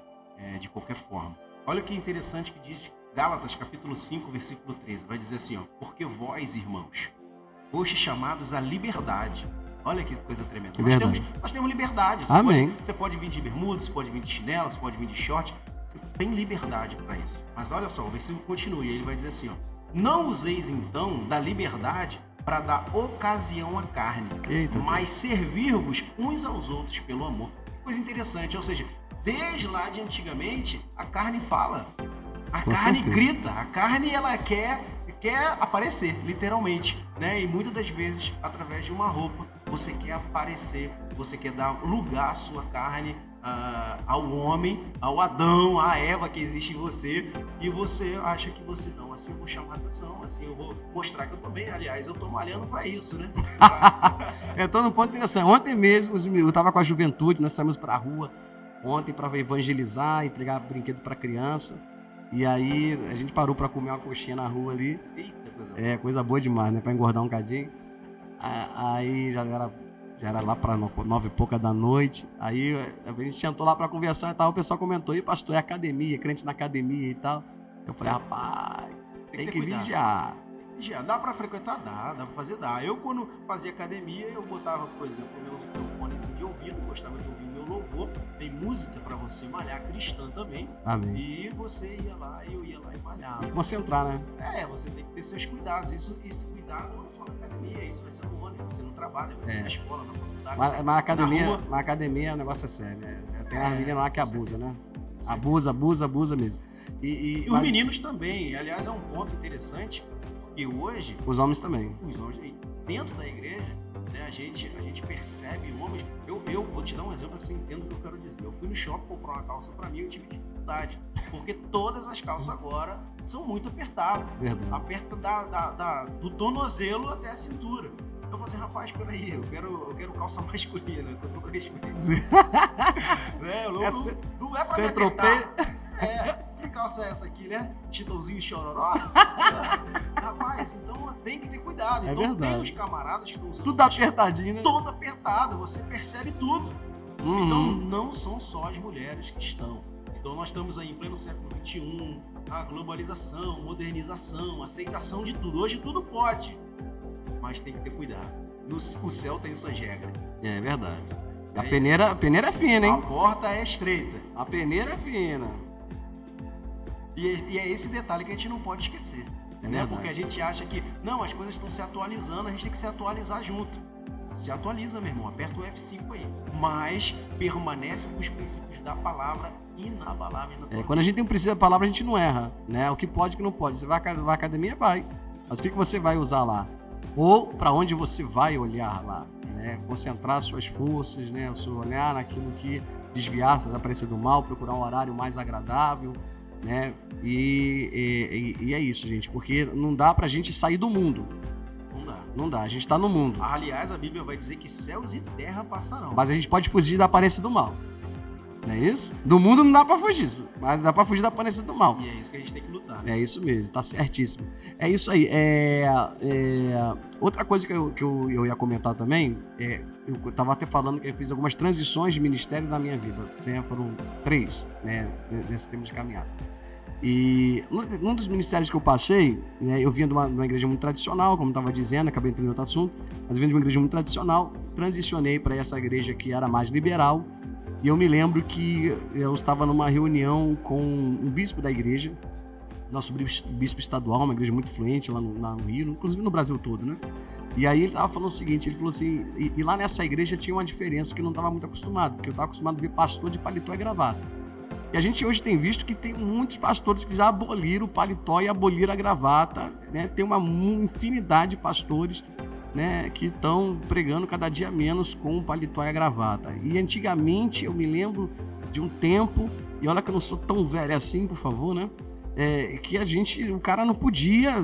de qualquer forma. Olha o que é interessante que diz Gálatas, capítulo 5, versículo 13. Vai dizer assim, ó, porque vós, irmãos, fostes chamados à liberdade. Olha que coisa tremenda. Nós temos liberdade. Amém. Você pode vir de bermuda, você pode vir de chinelo, você pode vir de short. Você tem liberdade para isso. Mas olha só, o versículo continua e ele vai dizer assim, ó, Não useis então da liberdade para dar ocasião à carne, Eita, mas servir-vos uns aos outros pelo amor. Coisa interessante, ou seja, desde lá de antigamente, a carne fala. A Com carne certeza. grita, a carne ela quer aparecer, literalmente, né? E muitas das vezes, através de uma roupa, você quer aparecer, você quer dar lugar à sua carne, ao homem, ao Adão, à Eva que existe em você, e você acha que você não, assim eu vou chamar atenção, assim eu vou mostrar que eu tô bem. Aliás, eu tô malhando para isso, né? Eu tô num ponto interessante. Ontem mesmo, eu tava com a juventude, nós saímos pra rua ontem para evangelizar, entregar brinquedo pra criança. E aí a gente parou pra comer uma coxinha na rua ali. Eita, coisa boa. É, coisa boa demais, né? Pra engordar um cadinho. Aí já era lá pra 9h pouca da noite. Aí a gente sentou lá pra conversar e tal. O pessoal comentou: e pastor, é academia, crente na academia e tal. Eu falei: rapaz, tem ter que cuidado. vigiar. Já dá pra frequentar? Dá pra fazer, dá. Eu, quando fazia academia, eu botava, por exemplo, meu fonezinho de ouvido, gostava de ouvir meu louvor. Tem música pra você malhar, cristã também. Amém. E você ia lá, eu ia lá e malhava. E concentrar, né? Você tem que ter seus cuidados. Esse cuidado não só na academia, isso vai ser no ônibus, vai ser no trabalho, vai ser na escola, na faculdade. Mas a academia, na rua. a academia o negócio é sério. Tem as meninas lá que abusa, né? Abusa mesmo. E os meninos também. Aliás, é um ponto interessante, porque hoje, os homens também. os homens, dentro da igreja, né, a gente percebe homens. Eu vou te dar um exemplo para que você entenda o que eu quero dizer. Eu fui no shopping comprar uma calça para mim e eu tive dificuldade, porque todas as calças agora são muito apertadas. Verdade. Aperta do tornozelo até a cintura. Eu falei assim: rapaz, peraí, eu quero calça masculina, com todo respeito. Não é pra Você me tropei. apertar. Que calça é essa aqui, né? Chitãozinho Chororó? Rapaz, então tem que ter cuidado. É Então verdade. tem os camaradas que estão usando Tudo apertadinho, né? todo apertado, você percebe tudo. Uhum. Então não são só as mulheres que estão. Então nós estamos aí em pleno século XXI, a globalização, modernização, aceitação de tudo. Hoje tudo pode, mas tem que ter cuidado. O céu tem suas regras. É verdade. A peneira é fina, A hein? porta é estreita. A peneira é fina. E é esse detalhe que a gente não pode esquecer. É Né? verdade. Porque a gente acha que, não, as coisas estão se atualizando, a gente tem que se atualizar junto. Se atualiza, meu irmão, aperta o F5 aí. Mas permanece com os princípios da palavra inabalável. Quando a gente tem um princípio da palavra, a gente não erra, né? O que pode e o que não pode. Você vai à academia, vai. Mas o que você vai usar lá? Ou para onde você vai olhar lá, né? Concentrar suas forças, né? O seu olhar naquilo que desviar-se da aparência do mal, procurar um horário mais agradável, né? E é isso, gente, porque não dá pra gente sair do mundo. Não dá, a gente tá no mundo. Aliás, a Bíblia vai dizer que céus e terra passarão. Mas a gente pode fugir da aparência do mal. Não é isso? Do mundo não dá pra fugir, mas dá pra fugir da aparência do mal. E é isso que a gente tem que lutar. Né? É isso mesmo, tá certíssimo. É isso aí. Outra coisa que eu ia comentar também, eu tava até falando que eu fiz algumas transições de ministério na minha vida, né? Foram 3, né? Nesse tempo de caminhada. E num dos ministérios que eu passei, né, eu vinha de uma igreja muito tradicional, como eu estava dizendo, acabei entrando em outro assunto, mas eu vinha de uma igreja muito tradicional, transicionei para essa igreja que era mais liberal, e eu me lembro que eu estava numa reunião com um bispo da igreja, nosso bispo estadual, uma igreja muito influente lá no Rio, inclusive no Brasil todo, né? E aí ele estava falando o seguinte, ele falou assim, e lá nessa igreja tinha uma diferença que eu não estava muito acostumado, porque eu estava acostumado a ver pastor de paletó e gravata. E a gente hoje tem visto que tem muitos pastores que já aboliram o paletó e aboliram a gravata, né? Tem uma infinidade de pastores, né, que estão pregando cada dia menos com o paletó e a gravata. E antigamente eu me lembro de um tempo, e olha que eu não sou tão velho assim, por favor, né? Que o cara não podia,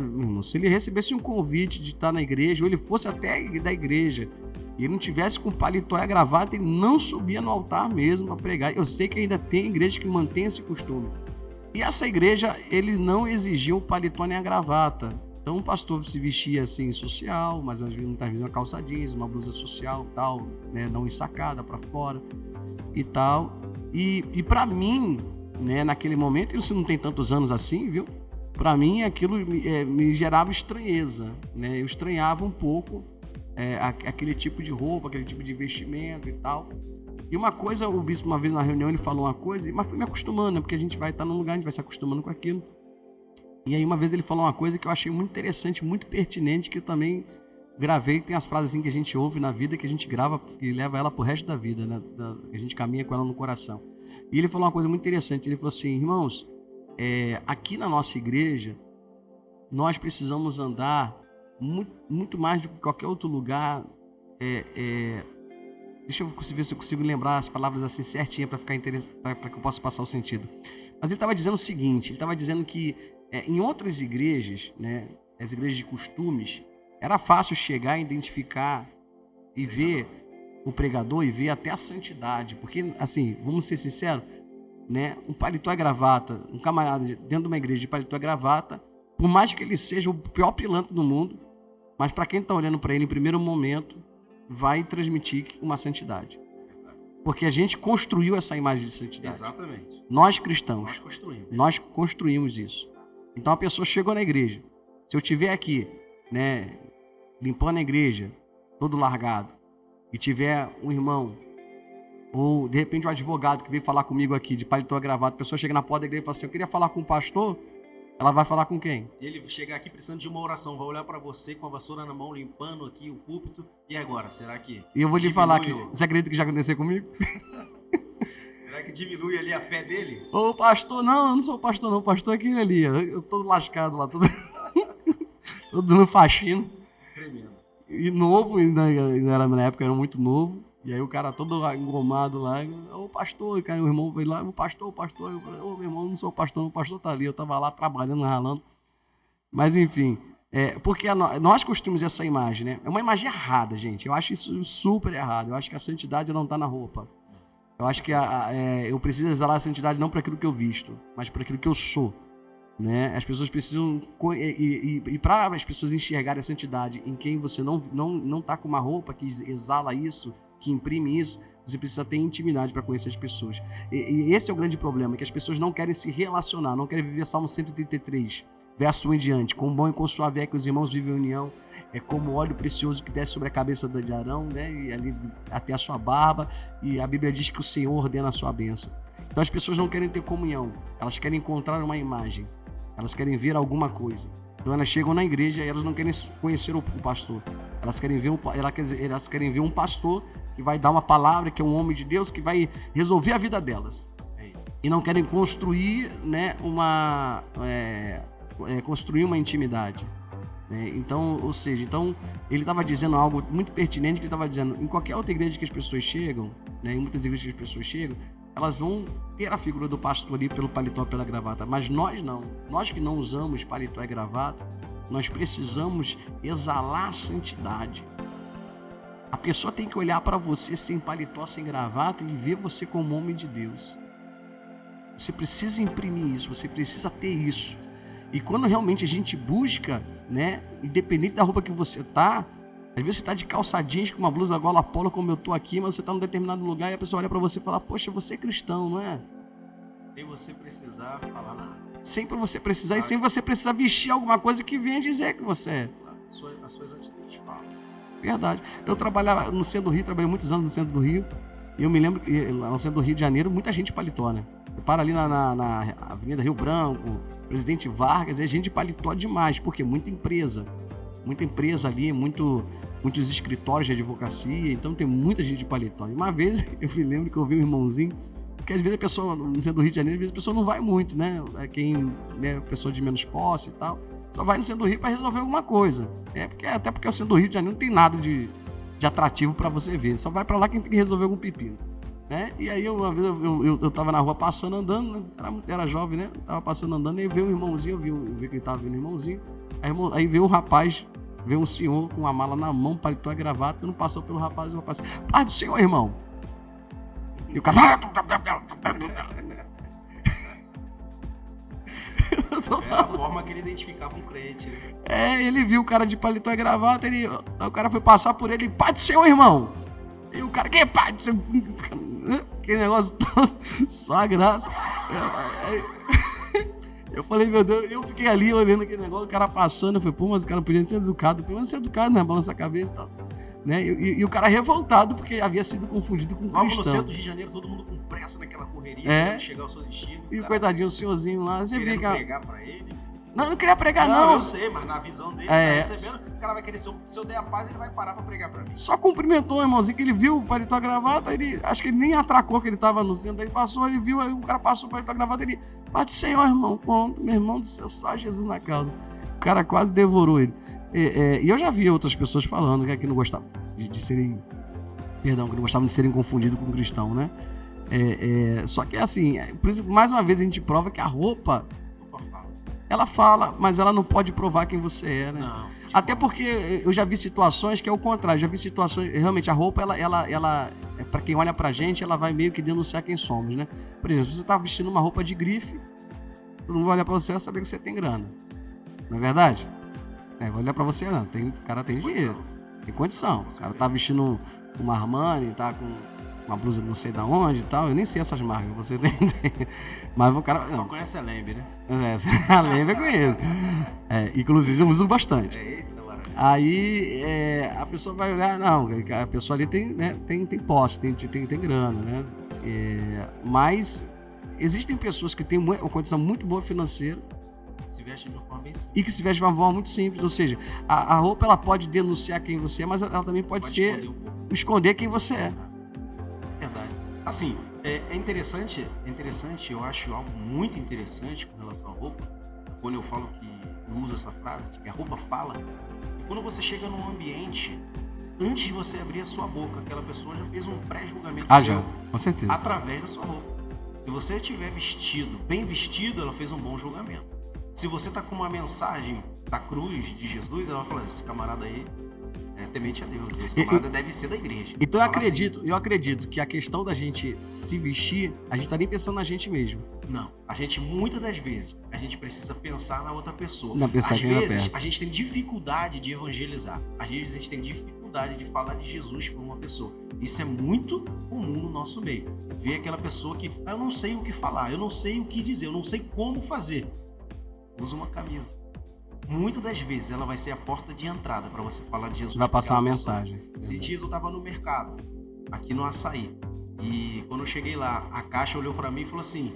se ele recebesse um convite de estar na igreja, ou ele fosse até da igreja, e ele não tivesse com paletó e a gravata, ele não subia no altar mesmo para pregar. Eu sei que ainda tem igreja que mantém esse costume. E essa igreja, ele não exigia o paletó nem a gravata. Então o pastor se vestia assim social, mas às vezes muitas vezes uma calça jeans, uma blusa social, tal, né, não ensacada para fora e tal. E para mim, né, naquele momento, isso não tem tantos anos assim, viu? Para mim aquilo me gerava estranheza, né? Eu estranhava um pouco aquele tipo de roupa, aquele tipo de vestimento e tal. E uma coisa, o bispo uma vez na reunião ele falou uma coisa, mas fui me acostumando, né? Porque a gente vai estar num lugar, a gente vai se acostumando com aquilo. E aí uma vez ele falou uma coisa que eu achei muito interessante, muito pertinente, que eu também gravei. Tem as frases assim que a gente ouve na vida, que a gente grava e leva ela pro resto da vida, né? A gente caminha com ela no coração. E ele falou uma coisa muito interessante. Ele falou assim: irmãos, aqui na nossa igreja, nós precisamos andar muito mais do que qualquer outro lugar. Deixa eu ver se eu consigo lembrar as palavras assim certinha para ficar interessante, para que eu possa passar o sentido. Mas ele estava dizendo o seguinte: ele estava dizendo que em outras igrejas, né, as igrejas de costumes, era fácil chegar e identificar e ver o pregador e ver até a santidade. Porque, assim, vamos ser sinceros, né, um paletó e gravata, um camarada dentro de uma igreja de paletó e gravata, por mais que ele seja o pior pilantra do mundo, mas para quem está olhando para ele em primeiro momento, vai transmitir uma santidade. Porque a gente construiu essa imagem de santidade. Exatamente. Nós cristãos. Nós construímos isso. Então a pessoa chegou na igreja. Se eu estiver aqui, né, limpando a igreja, todo largado, e tiver um irmão, ou de repente um advogado que veio falar comigo aqui, de paletó e gravata, a pessoa chega na porta da igreja e fala assim: eu queria falar com o pastor. Ela vai falar com quem? Ele chegar aqui precisando de uma oração, vai olhar para você com a vassoura na mão, limpando aqui o púlpito. E agora, será que... E eu vou te falar que... Você acredita que já aconteceu comigo? Será que diminui ali a fé dele? Ô, pastor, não, eu não sou pastor não, pastor é aquele ali, eu tô lascado lá, todo dando faxina. Tremendo. E novo, ainda era na época, era muito novo. E aí o cara todo engomado lá, ô pastor, cara, o irmão veio lá, o pastor, eu falei: ô meu irmão, eu não sou pastor, o pastor tá ali, eu tava lá trabalhando, ralando. Mas enfim, porque nós construímos essa imagem, né? É uma imagem errada, gente, eu acho isso super errado. Eu acho que a santidade não tá na roupa. Eu acho que eu preciso exalar a santidade não para aquilo que eu visto, mas para aquilo que eu sou, né? As pessoas precisam, e para as pessoas enxergarem a santidade em quem você não tá com uma roupa que exala isso, que imprime isso, você precisa ter intimidade para conhecer as pessoas. E esse é o grande problema, que as pessoas não querem se relacionar, não querem viver Salmo 133, verso 1 em diante. Quão bom e quão suave é que os irmãos vivem em união, é como óleo precioso que desce sobre a cabeça de Arão, né, e ali até a sua barba, e a Bíblia diz que o Senhor ordena a sua bênção. Então as pessoas não querem ter comunhão, elas querem encontrar uma imagem, elas querem ver alguma coisa. Então elas chegam na igreja e elas não querem conhecer o pastor, elas querem ver um pastor que vai dar uma palavra, que é um homem de Deus, que vai resolver a vida delas. E não querem construir, né, construir uma intimidade. Então, ou seja, ele estava dizendo algo muito pertinente, que ele estava dizendo: em qualquer outra igreja que as pessoas chegam, né, em muitas igrejas que as pessoas chegam, elas vão ter a figura do pastor ali pelo paletó, pela gravata, mas nós não. Nós que não usamos paletó e gravata, nós precisamos exalar a santidade. A pessoa tem que olhar para você sem paletó, sem gravata, e ver você como homem de Deus. Você precisa imprimir isso, você precisa ter isso. E quando realmente a gente busca, né, independente da roupa que você tá, às vezes você tá de calça jeans com uma blusa gola polo, como eu tô aqui, mas você tá num determinado lugar e a pessoa olha para você e fala: poxa, você é cristão, não é? Sem você precisar falar nada. Sem você precisar, e sem você precisar vestir alguma coisa que venha dizer que você é. As suas atitudes falam. Verdade. Eu trabalhava no centro do Rio, trabalhei muitos anos no centro do Rio, e eu me lembro que lá no centro do Rio de Janeiro, muita gente de paletó, né? Eu paro ali na Avenida Rio Branco, Presidente Vargas, é gente de paletó demais, porque muita empresa ali, muitos escritórios de advocacia, então tem muita gente de paletó. E uma vez eu me lembro que eu vi um irmãozinho, porque às vezes a pessoa, no centro do Rio de Janeiro, às vezes a pessoa não vai muito, né? Pessoa de menos posse e tal, só vai no centro do Rio para resolver alguma coisa. Até porque o centro do Rio de Janeiro não tem nada de atrativo para você ver, só vai para lá quem tem que resolver algum pepino. Né? E aí uma vez eu tava na rua passando, andando, né? Era jovem, né? Tava passando, andando, e veio um irmãozinho, eu vi que ele tava vendo um irmãozinho, aí veio um rapaz, veio um senhor com uma mala na mão, paletó e gravata, que não passou pelo rapaz, e o rapaz: paz do Senhor, irmão. E o cara... É a forma que ele identificava um crente, né? Ele viu o cara de paletó e gravata, aí o cara foi passar por ele: paz do Senhor, irmão. E o cara: que pai? Que negócio todo, só a graça. Eu falei: meu Deus, eu fiquei ali olhando aquele negócio, o cara passando, eu falei: pô, mas o cara não podia ser educado, pelo menos ser educado, né? Balança a cabeça e tal. Né? E o cara revoltado porque havia sido confundido com cristão. Logo no centro do Rio de Janeiro, todo mundo com pressa naquela correria, para chegar ao seu destino. E o coitadinho, o senhorzinho lá, você vê que... pregar pra ele. Não, eu não queria pregar, Não, não. eu sei, mas na visão dele, É. tá recebendo, esse cara vai querer, se eu der a paz, ele vai parar pra pregar pra mim. Só cumprimentou o irmãozinho, que ele viu o paletó gravata, acho que ele nem atracou que ele tava no centro, aí passou, ele viu, aí o cara passou o paletó gravata, ele, Pai do Senhor, irmão, meu irmão do céu, só Jesus na causa. O cara quase devorou ele. E eu já vi outras pessoas falando que não gostavam de serem, que não gostavam de serem confundidos com cristão, né? Só que assim, por isso, mais uma vez a gente prova que a roupa, ela fala, mas ela não pode provar quem você é, né? Não, até porque eu já vi situações que é o contrário. Já vi situações, realmente a roupa, ela para quem olha pra gente, ela vai meio que denunciar quem somos, né? Por exemplo, se você tá vestindo uma roupa de grife, todo mundo vai olhar pra você e saber que você tem grana. Não é verdade? Vai olhar pra você, não. O cara tem dinheiro, tem condição. O cara tá vestindo uma Armani, tá com uma blusa não sei da onde e tal. Eu nem sei essas marcas, você tem. Mas o cara. Só conhece a Lembe, né? A Lembe eu conheço. Inclusive eu uso bastante. Eita, maravilha. Aí a pessoa vai olhar, não, a pessoa ali tem, né, tem posse, tem grana, né? Mas existem pessoas que têm uma condição muito boa financeira Se veste de uma forma bem simples. e que se vestem de uma forma muito simples. Ou seja, a roupa ela pode denunciar quem você é, mas ela também pode ser esconder quem você é. Verdade. Assim, é interessante, eu acho algo muito interessante com relação à roupa, quando eu falo que eu uso essa frase, de que a roupa fala, e quando você chega num ambiente, antes de você abrir a sua boca, aquela pessoa já fez um pré-julgamento Já, com certeza. através da sua roupa. Se você estiver bem vestido, ela fez um bom julgamento. Se você tá com uma mensagem da cruz de Jesus, ela vai falar, esse camarada aí é temente a Deus. Esse camarada deve ser da igreja. Então eu acredito que a questão da gente se vestir, a gente tá nem pensando na gente mesmo. Não, a gente muitas das vezes, a gente precisa pensar na outra pessoa. Não, pensar Às quem tá vezes, perto. a gente tem dificuldade de evangelizar. Às vezes, a gente tem dificuldade de falar de Jesus para uma pessoa. Isso é muito comum no nosso meio. Ver aquela pessoa que, eu não sei o que falar, eu não sei o que dizer, eu não sei como fazer. Usa uma camisa. Muitas das vezes ela vai ser a porta de entrada para você falar de Jesus. Vai passar uma pessoa. mensagem. Esses dias eu tava no mercado, aqui no Açaí. E quando eu cheguei lá, a caixa olhou para mim e falou assim,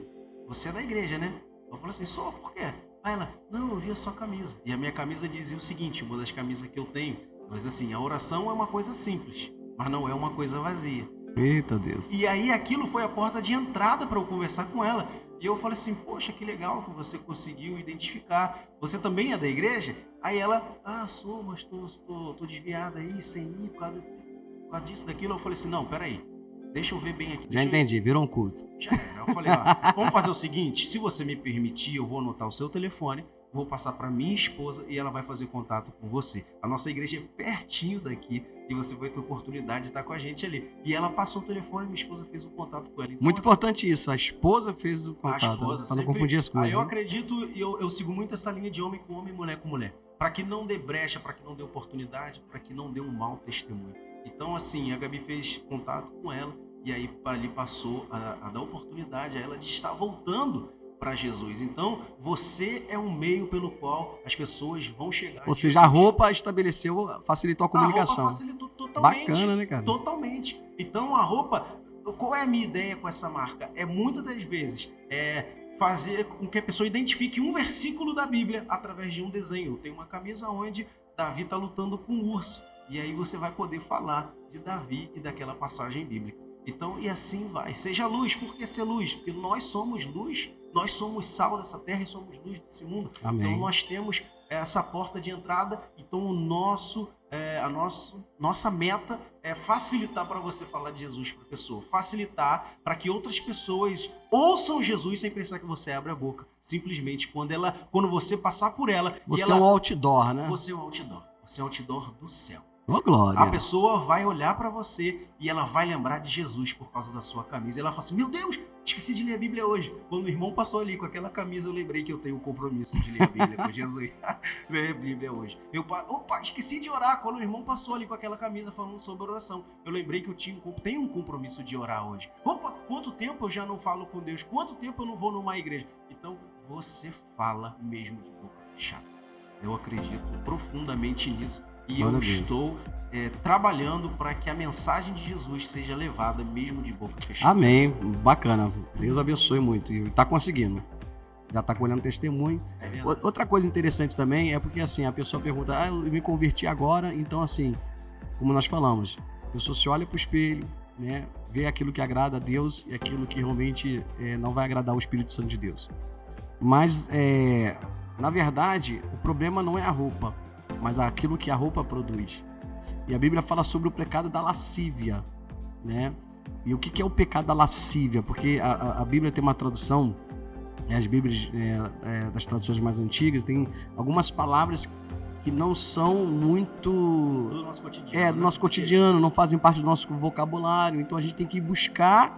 você é da igreja, né? Eu falei assim, sou, por quê? Aí ela, não, eu vi a sua camisa. E a minha camisa dizia o seguinte, uma das camisas que eu tenho, mas assim, a oração é uma coisa simples, mas não é uma coisa vazia. Eita Deus. E aí aquilo foi a porta de entrada para eu conversar com ela. E eu falei assim, poxa, que legal que você conseguiu identificar. Você também é da igreja? Aí ela, sou, mas tô desviada aí, sem ir, por causa disso, daquilo. Eu falei assim, não, peraí, deixa eu ver bem aqui. Já entendi, virou um culto. Já. Eu falei, vamos fazer o seguinte, se você me permitir, eu vou anotar o seu telefone, vou passar para minha esposa e ela vai fazer contato com você. A nossa igreja é pertinho daqui e você vai ter oportunidade de estar com a gente ali. E ela passou o telefone e minha esposa fez o contato com ela. Então, Muito assim, importante isso, a esposa fez o contato, para não sempre- confundir as coisas. Aí eu acredito, eu sigo muito essa linha de homem com homem, mulher com mulher. Para que não dê brecha, para que não dê oportunidade, para que não dê um mau testemunho. Então, assim, a Gabi fez contato com ela e aí ali passou a dar oportunidade a ela de estar voltando para Jesus. Então, você é um meio pelo qual as pessoas vão chegar. Ou seja, a roupa facilitou a comunicação. A roupa facilitou totalmente. Bacana, né, cara? Totalmente. Então, a roupa, qual é a minha ideia com essa marca? É muitas das vezes fazer com que a pessoa identifique um versículo da Bíblia através de um desenho. Eu tenho uma camisa onde Davi está lutando com um urso. E aí você vai poder falar de Davi e daquela passagem bíblica. Então, e assim vai. Seja luz. Por que ser luz? Porque nós somos luz, nós somos sal dessa terra e somos luz desse mundo. Amém. Então, nós temos essa porta de entrada. Então, nossa meta é facilitar para você falar de Jesus para a pessoa. Facilitar para que outras pessoas ouçam Jesus sem precisar que você abra a boca. Simplesmente quando você passar por ela... Você é um outdoor, né? Você é um outdoor. Você é um outdoor do céu. Ô, glória. A pessoa vai olhar para você e ela vai lembrar de Jesus por causa da sua camisa. E ela fala assim, meu Deus, esqueci de ler a Bíblia hoje. Quando o irmão passou ali com aquela camisa, eu lembrei que eu tenho um compromisso de ler a Bíblia com Jesus. Ler a Bíblia hoje. Opa, esqueci de orar. Quando o irmão passou ali com aquela camisa falando sobre oração, eu lembrei que eu tenho um compromisso de orar hoje. Opa, quanto tempo eu já não falo com Deus? Quanto tempo eu não vou numa igreja? Então, você fala mesmo de boca fechada. Eu acredito profundamente nisso. E eu estou trabalhando para que a mensagem de Jesus seja levada mesmo de boca fechada. Amém. Bacana. Deus abençoe muito. E tá conseguindo. já está colhendo testemunho. Outra coisa interessante também é porque assim, a pessoa pergunta, eu me converti agora, então assim, como nós falamos, a pessoa se olha para o espelho, né, vê aquilo que agrada a Deus e aquilo que realmente não vai agradar o Espírito Santo de Deus. Mas, na verdade, o problema não é a roupa, mas aquilo que a roupa produz. E a Bíblia fala sobre o pecado da lascívia, né? E o que é o pecado da lascívia? Porque a Bíblia tem uma tradução, as Bíblias das traduções mais antigas, tem algumas palavras que não são muito... do nosso cotidiano. Do nosso cotidiano, não fazem parte do nosso vocabulário. Então a gente tem que buscar,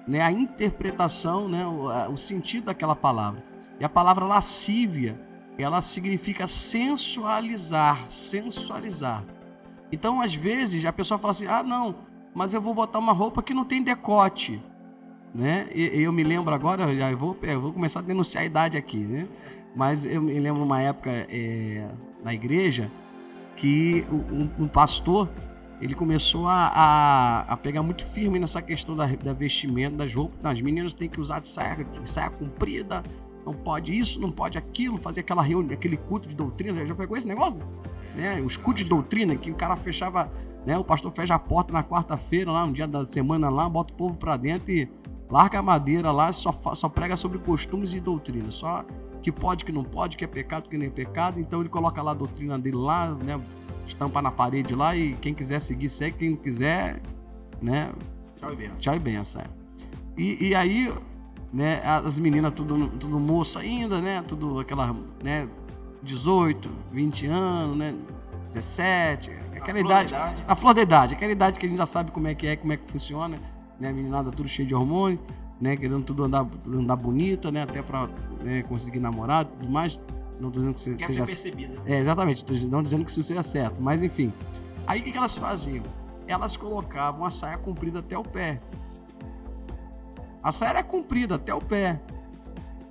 né, a interpretação, né, o sentido daquela palavra. E a palavra lascívia, ela significa sensualizar. Então, às vezes, a pessoa fala assim, não, mas eu vou botar uma roupa que não tem decote, né? E eu me lembro agora, eu vou começar a denunciar a idade aqui, né? Mas eu me lembro uma época na igreja que um pastor, ele começou a pegar muito firme nessa questão da vestimenta, das roupas. As meninas têm que usar de saia comprida, não pode isso, não pode aquilo, fazer aquela reunião, aquele culto de doutrina. Já pegou esse negócio? Né? Os cultos de doutrina, que o cara fechava, né? O pastor fecha a porta na quarta-feira, lá, um dia da semana lá, bota o povo pra dentro e larga a madeira lá, só prega sobre costumes e doutrina, só que pode, que não pode, que é pecado, que não é pecado. Então ele coloca lá a doutrina dele lá, né? Estampa na parede lá, e quem quiser seguir, segue, quem não quiser, né? Tchau e benção. E aí, né, as meninas tudo moça ainda, né? Tudo aquela, né? 18, 20 anos, né? 17, aquela idade. A flor da idade, aquela idade que a gente já sabe como é que funciona, né? A meninada tudo cheio de hormônio, né? Querendo tudo andar bonita, né? Até pra, né, conseguir namorar e tudo mais. Não tô dizendo que você seja... Quer ser percebida. Exatamente, não dizendo que isso seja certo, mas enfim. Aí o que elas faziam? Elas colocavam a saia comprida até o pé. A saia era comprida até o pé.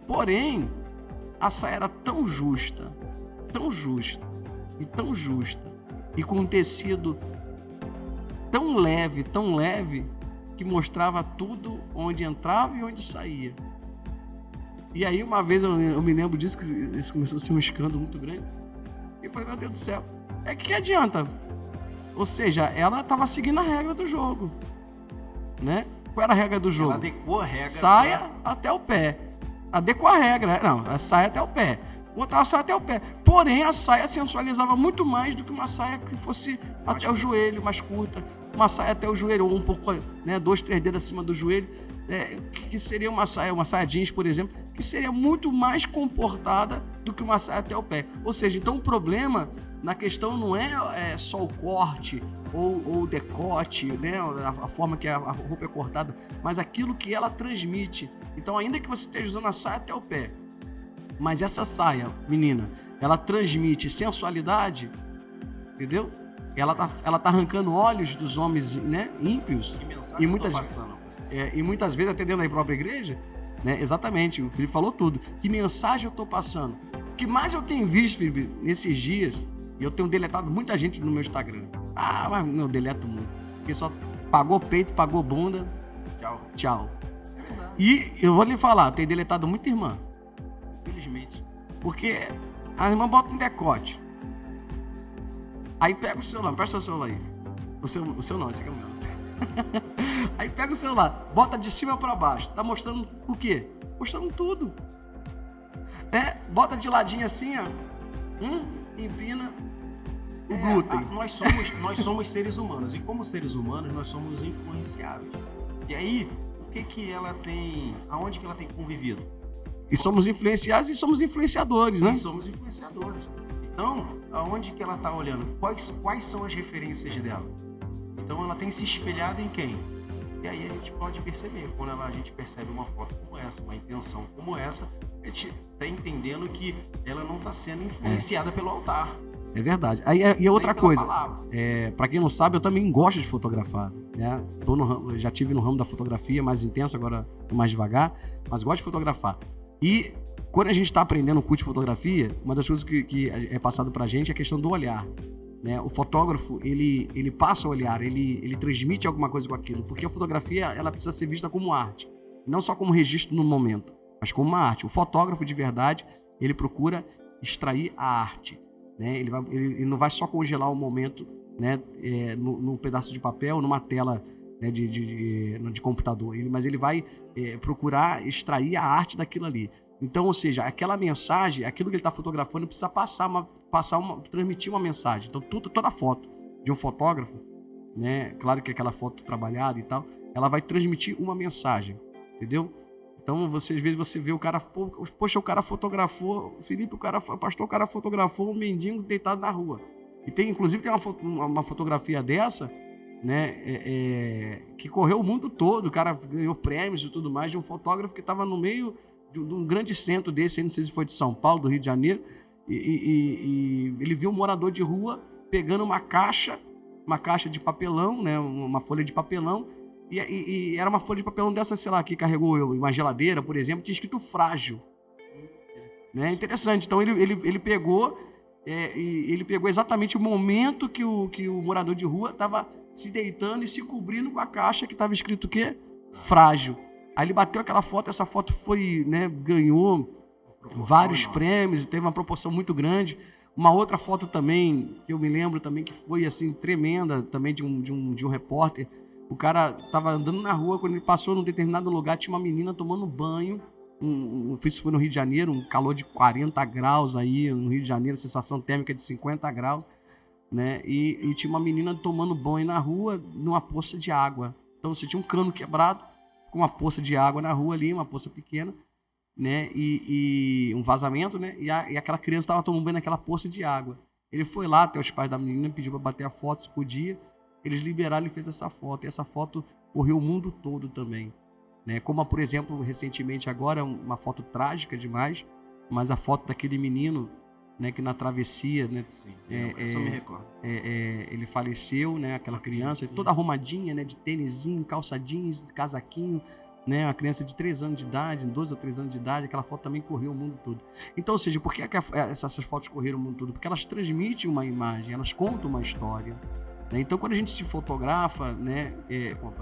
Porém, a saia era tão justa, e com um tecido tão leve, que mostrava tudo onde entrava e onde saía. E aí uma vez eu me lembro disso, que isso começou a ser um escândalo muito grande. E eu falei, meu Deus do céu, que adianta? Ou seja, ela estava seguindo a regra do jogo, né? Qual era a regra do jogo? Ela adequou a regra. Saia até o pé. Adequou a regra. Não, a saia até o pé. Botar a saia até o pé. Porém, a saia sensualizava muito mais do que uma saia que fosse até o joelho, mais curta. Uma saia até o joelho, ou um pouco, né, 2, 3 dedos acima do joelho. Que seria uma saia jeans, por exemplo, que seria muito mais comportada do que uma saia até o pé. Ou seja, então o problema na questão não é só o corte ou o decote, né, a forma que a roupa é cortada, mas aquilo que ela transmite. Então, ainda que você esteja usando a saia até o pé, mas essa saia, menina, ela transmite sensualidade, entendeu? Ela tá arrancando olhos dos homens, né, ímpios. E muitas vezes, até dentro da própria igreja, né, exatamente, o Felipe falou tudo. Que mensagem eu tô passando? O que mais eu tenho visto, Felipe, nesses dias, e eu tenho deletado muita gente no meu Instagram. Mas não, eu deleto muito. Porque só pagou peito, pagou bunda. Tchau. É verdade. E eu vou lhe falar, eu tenho deletado muita irmã. Infelizmente. Porque a irmã bota um decote. Aí pega o celular, presta o celular aí. O seu não, esse aqui é o meu. Aí pega o celular, bota de cima pra baixo. Tá mostrando o quê? Mostrando tudo. Bota de ladinho assim, ó. Empina o glúten. Nós somos seres humanos. E como seres humanos, nós somos influenciáveis. E aí, o que ela tem... Aonde que ela tem convivido? E somos influenciados e somos influenciadores, né? E somos influenciadores. Então, aonde que ela está olhando? Quais são as referências dela? Então, ela tem se espelhado em quem? E aí a gente pode perceber. Quando a gente percebe uma foto como essa, uma intenção como essa, a gente está entendendo que ela não está sendo influenciada pelo altar. É verdade. E outra coisa, para quem não sabe, eu também gosto de fotografar, né? Já tive no ramo da fotografia mais intenso, agora mais devagar, mas gosto de fotografar. E quando a gente está aprendendo o curso de fotografia, uma das coisas que é passado pra gente é a questão do olhar, né? O fotógrafo, ele passa o olhar, ele transmite alguma coisa com aquilo, porque a fotografia, ela precisa ser vista como arte, não só como registro no momento. mas como uma arte. O fotógrafo de verdade, ele procura extrair a arte, né? Ele não vai só congelar o momento, né, num pedaço de papel, numa tela, né, de computador, mas ele vai procurar extrair a arte daquilo ali. Então, ou seja, aquela mensagem, aquilo que ele está fotografando precisa transmitir uma mensagem. Então, toda foto de um fotógrafo, né, claro que aquela foto trabalhada e tal, ela vai transmitir uma mensagem, entendeu? Então, às vezes você vê o cara, poxa, o cara fotografou, Felipe, pastor, o cara fotografou um mendigo deitado na rua. E inclusive tem uma fotografia dessa, né, que correu o mundo todo, o cara ganhou prêmios e tudo mais, de um fotógrafo que estava no meio de um grande centro desse, não sei se foi de São Paulo, do Rio de Janeiro, e ele viu um morador de rua pegando uma caixa de papelão, né, uma folha de papelão, e era uma folha de papelão dessa, sei lá, que carregou uma geladeira, por exemplo, tinha escrito frágil. Né? Interessante. Então ele pegou exatamente o momento que o morador de rua estava se deitando e se cobrindo com a caixa que estava escrito o quê? Frágil. Aí ele bateu aquela foto, essa foto foi, né, ganhou vários prêmios, teve uma proporção muito grande. Uma outra foto também, que eu me lembro também, que foi assim, tremenda, também de um repórter. O cara estava andando na rua, quando ele passou num determinado lugar, tinha uma menina tomando banho. Isso foi no Rio de Janeiro, um calor de 40 graus aí, no Rio de Janeiro, sensação térmica de 50 graus, né? E tinha uma menina tomando banho na rua, numa poça de água. Então você tinha um cano quebrado, com uma poça de água na rua ali, uma poça pequena, né? E um vazamento, né? E aquela criança estava tomando banho naquela poça de água. Ele foi lá até os pais da menina, pediu para bater a foto, se podia. Eles liberaram, ele fez essa foto. E essa foto correu o mundo todo também. Né? Como, por exemplo, recentemente agora, uma foto trágica demais, mas a foto daquele menino, né, que na travessia, né, sim, eu só me recordo. Ele faleceu, né, aquela criança, toda arrumadinha, né, de tênisinho, calça jeans, casaquinho, né, uma criança de 3 anos de idade, 12 ou 3 anos de idade, aquela foto também correu o mundo todo. Então, ou seja, por que essas fotos correram o mundo todo? Porque elas transmitem uma imagem, elas contam uma história. Então, quando a gente se fotografa, né,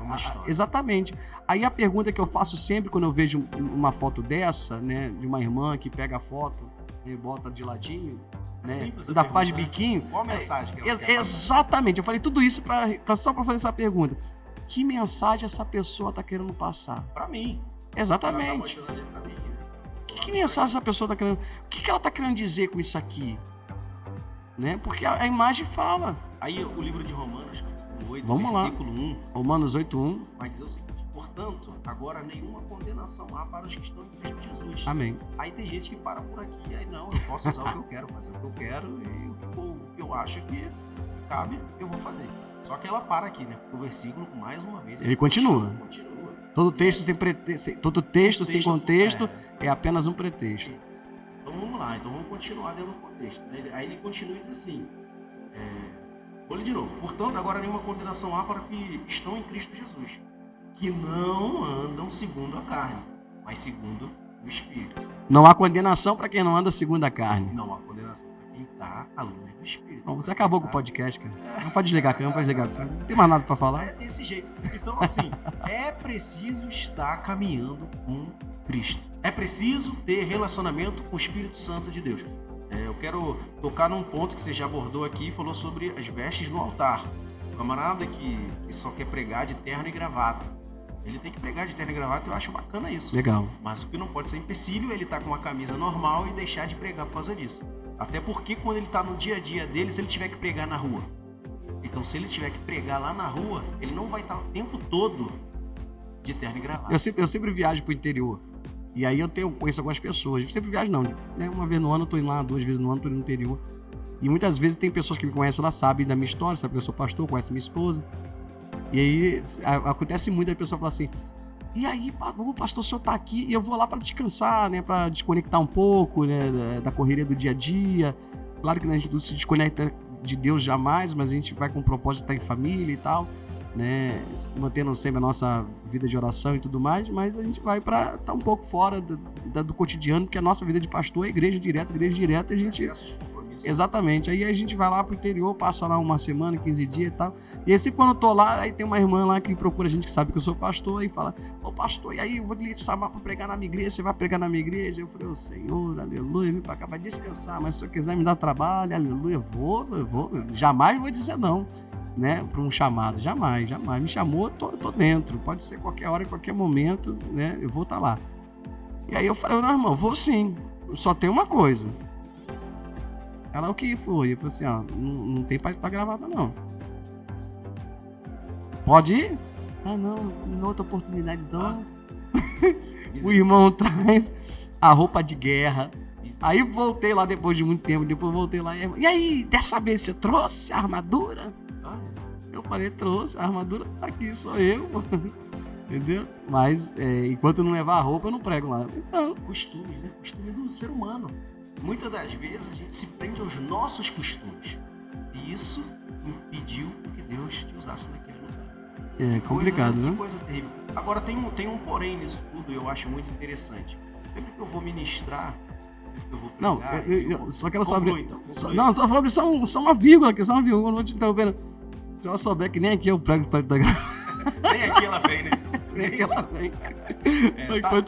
uma história. Exatamente. Aí a pergunta que eu faço sempre quando eu vejo uma foto dessa, né, de uma irmã que pega a foto e bota de ladinho, né, ainda faz biquinho. Qual a mensagem que ela quer exatamente. Eu falei tudo isso só para fazer essa pergunta. Que mensagem essa pessoa está querendo passar? Para mim. Exatamente. Ela tá mostrando ali pra mim, né? Que mensagem essa pessoa está querendo? O que ela está querendo dizer com isso aqui? Né? Porque a imagem fala. Aí o livro de Romanos, capítulo 8, Vamos versículo lá. 1. Romanos 8:1. Vai dizer o seguinte: portanto, agora nenhuma condenação há para os que estão em Cristo Jesus. Amém. Aí tem gente que para por aqui, aí não, eu posso usar o que eu quero, fazer o que eu quero, e o que eu acho que cabe, eu vou fazer. Só que ela para aqui, né? O versículo, mais uma vez, ele continua. Todo texto sem contexto é apenas um pretexto. Então vamos lá, vamos continuar dentro do contexto. Aí ele continua e diz assim, vou ler de novo. Portanto, agora nenhuma condenação há para que estão em Cristo Jesus, que não andam segundo a carne, mas segundo o Espírito. Não há condenação para quem não anda segundo a carne. Não há condenação para quem está à luz do Espírito. Não, você acabou com o podcast, cara. Não pode desligar a câmera, pode desligar tudo. Não tem mais nada para falar. É desse jeito. Então, assim, é preciso estar caminhando com Cristo. É preciso ter relacionamento com o Espírito Santo de Deus. Eu quero tocar num ponto que você já abordou aqui e falou sobre as vestes no altar. O camarada que só quer pregar de terno e gravata. Ele tem que pregar de terno e gravata, eu acho bacana isso. Legal. Mas o que não pode ser empecilho é ele estar com uma camisa normal e deixar de pregar por causa disso. Até porque quando ele está no dia a dia dele, se ele tiver que pregar na rua. Então, se ele tiver que pregar lá na rua, ele não vai estar o tempo todo de terno e gravata. Eu sempre viajo pro interior. E aí eu conheço algumas pessoas. Eu sempre viajo não, né? Uma vez no ano eu tô indo lá, 2 vezes no ano eu tô indo no interior. E muitas vezes tem pessoas que me conhecem, elas sabem da minha história, sabem que eu sou pastor, conhecem minha esposa. E aí acontece muito, a pessoa fala assim, e aí, pastor, o senhor tá aqui, e eu vou lá para descansar, né? Para desconectar um pouco, né? Da correria do dia a dia. Claro que a gente não se desconecta de Deus jamais, mas a gente vai com o propósito de estar em família e tal, né? Mantendo sempre a nossa vida de oração e tudo mais, mas a gente vai para estar um pouco fora do cotidiano, porque a nossa vida de pastor é igreja direta, a gente Exatamente. Aí a gente vai lá pro interior, passa lá uma semana, 15 dias e tal. E aí sempre quando eu tô lá, aí tem uma irmã lá que procura a gente que sabe que eu sou pastor, aí fala, ô pastor, e aí eu vou lhe chamar pra pregar na minha igreja, você vai pregar na minha igreja? Eu falei, ô Senhor, aleluia, vim pra cá pra descansar, mas se eu quiser me dar trabalho, aleluia, eu vou, jamais vou dizer não, né, pra um chamado, jamais. Me chamou, eu tô dentro, pode ser qualquer hora, em qualquer momento, né, eu vou estar lá. E aí eu falei, não, irmão, vou sim, só tem uma coisa. Ela, o que foi? Eu falei assim, ó, não tem pra estar gravada, não. Pode ir? Ah, não, em outra oportunidade, então. O irmão traz a roupa de guerra. Aí voltei lá depois de muito tempo, e aí, dessa vez você trouxe a armadura? Eu falei, trouxe, a armadura tá aqui, sou eu. Entendeu? Mas enquanto eu não levar a roupa, eu não prego lá. Então, costume, né? Costume do ser humano. Muitas das vezes a gente se prende aos nossos costumes. E isso impediu que Deus te usasse naquele lugar. É complicado, né? Que coisa terrível. Agora tem um porém nisso tudo, eu acho muito interessante. Sempre que eu vou ministrar, eu vou pregar, não, eu só quero saber. Então, não, só vou abrir só uma vírgula aqui, não vou te interrompendo. Se ela souber que nem aqui eu prego para da nem aqui ela vem, né? Nem aqui ela vem.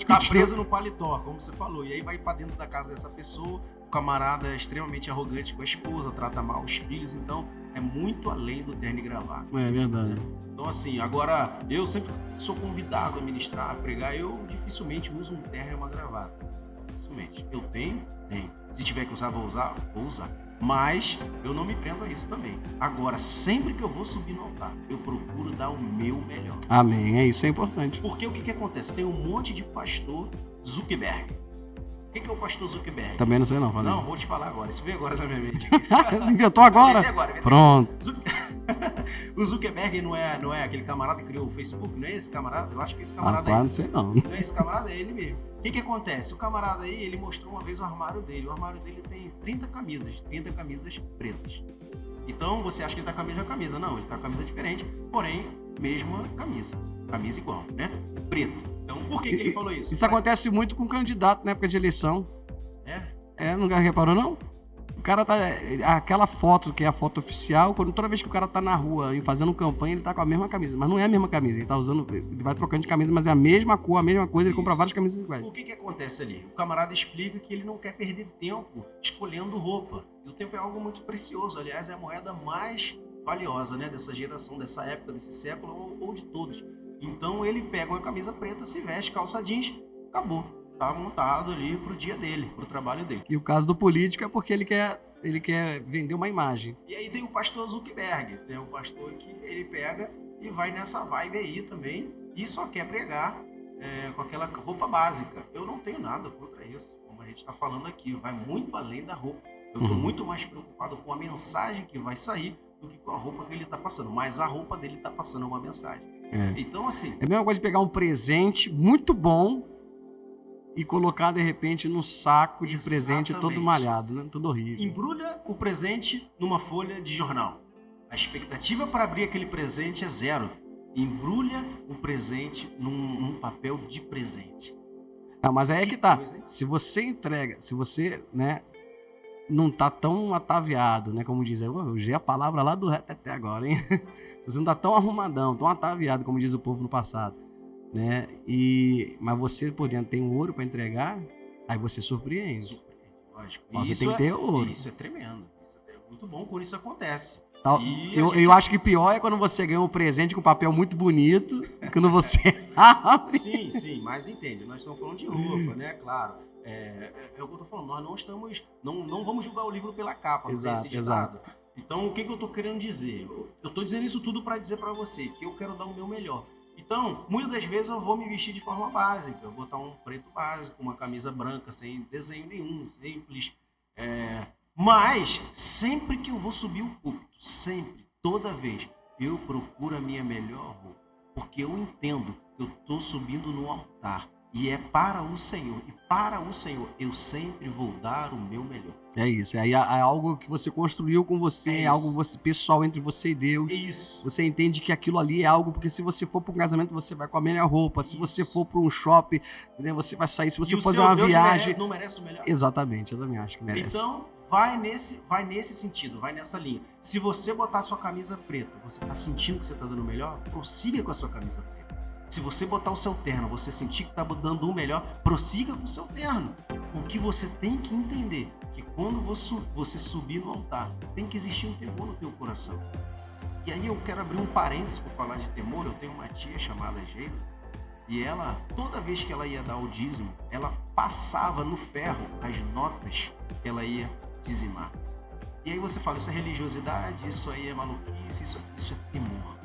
Tá preso no paletó, como você falou. E aí vai pra dentro da casa dessa pessoa, o camarada é extremamente arrogante com a esposa, trata mal os filhos, então é muito além do terno e gravata. É verdade. Então assim, agora eu sempre sou convidado a ministrar, a pregar, eu dificilmente uso um terno e uma gravata. Dificilmente. Eu tenho. Se tiver que usar, vou usar. Mas eu não me prendo a isso também. Agora, sempre que eu vou subir no altar, eu procuro dar o meu melhor. Amém, isso é importante. Porque o que acontece? Tem um monte de pastor Zuckerberg. O que é o pastor Zuckerberg? Também não sei não, falei. Não, vou te falar agora. Isso veio agora na minha mente. Inventou agora? Pronto. O Zuckerberg não é aquele camarada que criou o Facebook? Não é esse camarada? Eu acho que esse camarada não sei não. Não é esse camarada, é ele mesmo. O que acontece? O camarada aí, ele mostrou uma vez o armário dele. O armário dele tem 30 camisas pretas. Então, você acha que ele tá com a mesma camisa. Não, ele tá com a camisa diferente, porém, mesma camisa. Camisa igual, né? Preta. Então, por que ele falou isso? Isso acontece muito com candidato na época de eleição. Nunca reparou, não? O cara tá... Aquela foto, que é a foto oficial, toda vez que o cara tá na rua fazendo campanha, ele tá com a mesma camisa. Mas não é a mesma camisa. Ele tá usando... Ele vai trocando de camisa, mas é a mesma cor, a mesma coisa. Ele compra várias camisas iguais. O que acontece ali? O camarada explica que ele não quer perder tempo escolhendo roupa. E o tempo é algo muito precioso. Aliás, é a moeda mais valiosa, né? Dessa geração, dessa época, desse século ou de todos. Então, ele pega uma camisa preta, se veste, calça jeans, acabou. Tá montado ali pro dia dele, pro trabalho dele. E o caso do político é porque ele quer vender uma imagem. E aí tem o pastor Zuckerberg, tem um pastor que ele pega e vai nessa vibe aí também e só quer pregar com aquela roupa básica. Eu não tenho nada contra isso, como a gente está falando aqui, vai muito além da roupa. Eu estou muito mais preocupado com a mensagem que vai sair do que com a roupa que ele está passando, mas a roupa dele está passando uma mensagem. Então assim... É a mesma coisa de pegar um presente muito bom e colocar, de repente, num saco de presente todo malhado, né? Todo horrível. Embrulha o presente numa folha de jornal. A expectativa para abrir aquele presente é zero. Embrulha o presente num papel de presente. Não, mas aí é que tá. Se você entrega, se você, né, não tá tão ataviado, né, como diz, eu usei a palavra lá do reteté agora, hein? Se você não tá tão arrumadão, tão ataviado, como diz o povo no passado, né? Mas você, por dentro, tem um ouro para entregar, aí você surpreende. Lógico. Você tem que ter ouro. Isso é tremendo. Isso é muito bom quando isso acontece. Eu acho que pior é quando você ganha um presente com papel muito bonito, quando você abre. Sim, mas entende, nós estamos falando de roupa, né? Claro. É o que eu tô falando, nós não vamos julgar o livro pela capa, exato. Então, o que eu tô querendo dizer? Eu tô dizendo isso tudo para dizer para você que eu quero dar o meu melhor. Então, muitas das vezes eu vou me vestir de forma básica, eu vou botar um preto básico, uma camisa branca, sem desenho nenhum, simples. Mas, sempre que eu vou subir o púlpito, sempre, toda vez, eu procuro a minha melhor roupa, porque eu entendo que eu estou subindo no altar e é para o Senhor. E para o Senhor, eu sempre vou dar o meu melhor. É isso. É algo que você construiu com você, é algo pessoal entre você e Deus. É isso. Você entende que aquilo ali é algo, porque se você for para um casamento, você vai com a melhor roupa. Se você for para um shopping, né, você vai sair. Se você for fazer uma viagem... Não merece o melhor? Exatamente, eu também acho que merece. Então, vai nesse sentido, vai nessa linha. Se você botar sua camisa preta, você tá sentindo que você tá dando o melhor, prossiga com a sua camisa preta. Se você botar o seu terno, você sentir que tá dando o melhor, prossiga com o seu terno. O que você tem que entender, que quando você subir no altar, tem que existir um temor no teu coração. E aí eu quero abrir um parênteses por falar de temor. Eu tenho uma tia chamada Geisa, e ela, toda vez que ela ia dar o dízimo, ela passava no ferro as notas que ela ia dizimar. E aí você fala, isso é religiosidade, isso aí é maluquice, isso é temor.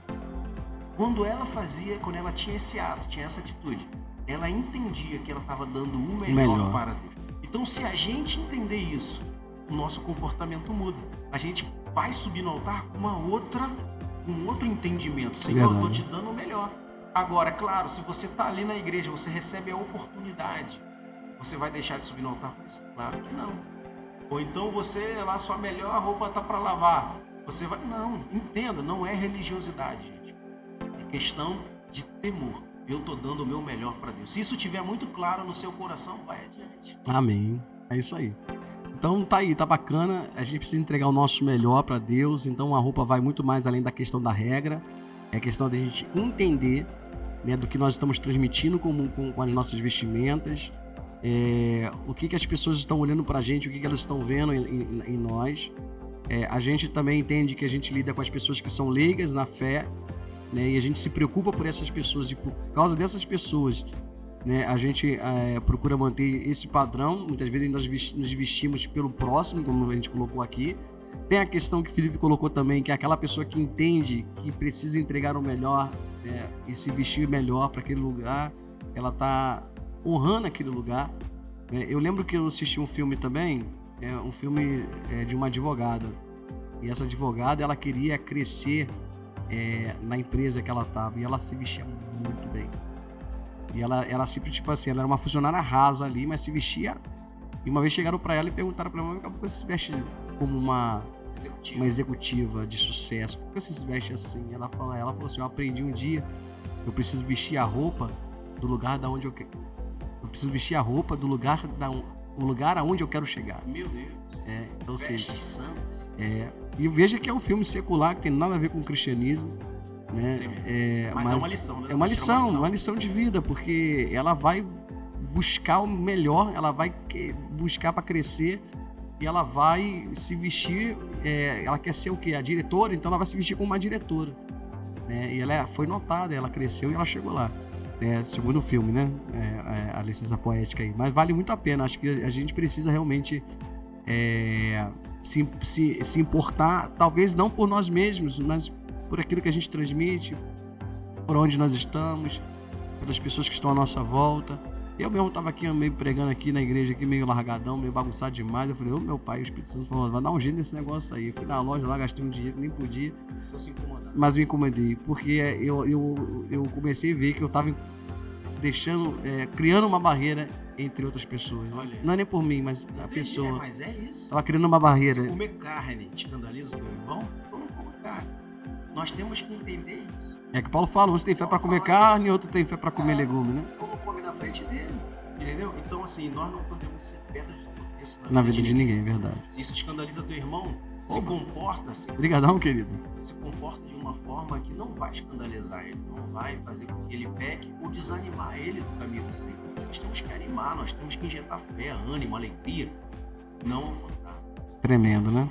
Quando ela tinha esse ato, tinha essa atitude, ela entendia que ela estava dando o melhor para Deus. Então, se a gente entender isso, o nosso comportamento muda. A gente vai subir no altar com um outro entendimento. Senhor, eu estou te dando o melhor. Agora, claro, se você está ali na igreja, você recebe a oportunidade, você vai deixar de subir no altar? Claro que não. Ou então você, lá, sua melhor roupa está para lavar. Você vai... Não, entenda, não é religiosidade, gente. É questão de temor. Eu estou dando o meu melhor para Deus. Se isso estiver muito claro no seu coração, vai adiante. Amém. É isso aí. Então tá aí, tá bacana. A gente precisa entregar o nosso melhor para Deus. Então a roupa vai muito mais além da questão da regra. É questão de a gente entender, né, do que nós estamos transmitindo com as nossas vestimentas. O que as pessoas estão olhando pra gente, o que elas estão vendo em nós. A gente também entende que a gente lida com as pessoas que são leigas na fé, né, e a gente se preocupa por essas pessoas, e por causa dessas pessoas, né, a gente procura manter esse padrão. Muitas vezes nós nos vestimos pelo próximo, como a gente colocou aqui. Tem a questão que o Felipe colocou também, que é aquela pessoa que entende que precisa entregar o melhor, né, e se vestir melhor para aquele lugar. Ela está honrando aquele lugar. Eu lembro que eu assisti um filme também, um filme de uma advogada. E essa advogada, ela queria crescer na empresa que ela estava, e ela se vestia muito bem. E ela sempre, tipo assim, ela era uma funcionária rasa ali, mas se vestia. E uma vez chegaram para ela e perguntaram para ela: por que você se veste como uma executiva de sucesso? Por que você se veste assim? Ela falou assim: eu aprendi um dia, eu preciso vestir a roupa do lugar da onde eu quero. Eu preciso vestir a roupa do lugar o lugar aonde eu quero chegar. Meu Deus. Então, Vestes santas. E veja que é um filme secular, que tem nada a ver com o cristianismo, né? Mas é uma lição, né? É uma lição de vida, porque ela vai buscar o melhor, ela vai buscar para crescer, e ela vai se vestir, ela quer ser o quê? A diretora, então ela vai se vestir como uma diretora, né? E ela foi notada, ela cresceu e ela chegou lá. Segundo o filme, né? A licença poética aí. Mas vale muito a pena. Acho que a gente precisa realmente se importar, talvez não por nós mesmos, mas por aquilo que a gente transmite, por onde nós estamos, pelas pessoas que estão à nossa volta. Eu mesmo estava aqui meio pregando aqui na igreja, aqui meio largadão, meio bagunçado demais. Eu falei, meu pai, o Espírito Santo falou, vai dar um jeito nesse negócio aí. Eu fui na loja lá, gastei um dinheiro que nem podia. Só se incomodar. Mas me incomodei, porque eu comecei a ver que eu estava criando uma barreira entre outras pessoas. Olha. Não é nem por mim, mas a pessoa. Mas é isso. Estava criando uma barreira. Se comer carne te escandaliza o teu irmão, então não coma carne. Nós temos que entender isso. É que Paulo fala, uns tem fé para comer carne, outros tem fé para comer legume, né? Como come na frente dele, entendeu? Então, assim, nós não podemos ser pedra de tropeço na vida de ninguém, é verdade. Se isso escandaliza teu irmão, se comporta assim. Obrigadão, querido. Se comporta de uma forma que não vai escandalizar ele, não vai fazer com que ele peque ou desanimar ele do caminho do Senhor. Nós temos que animar, nós temos que injetar fé, ânimo, alegria, não ao contrário. Tremendo, né?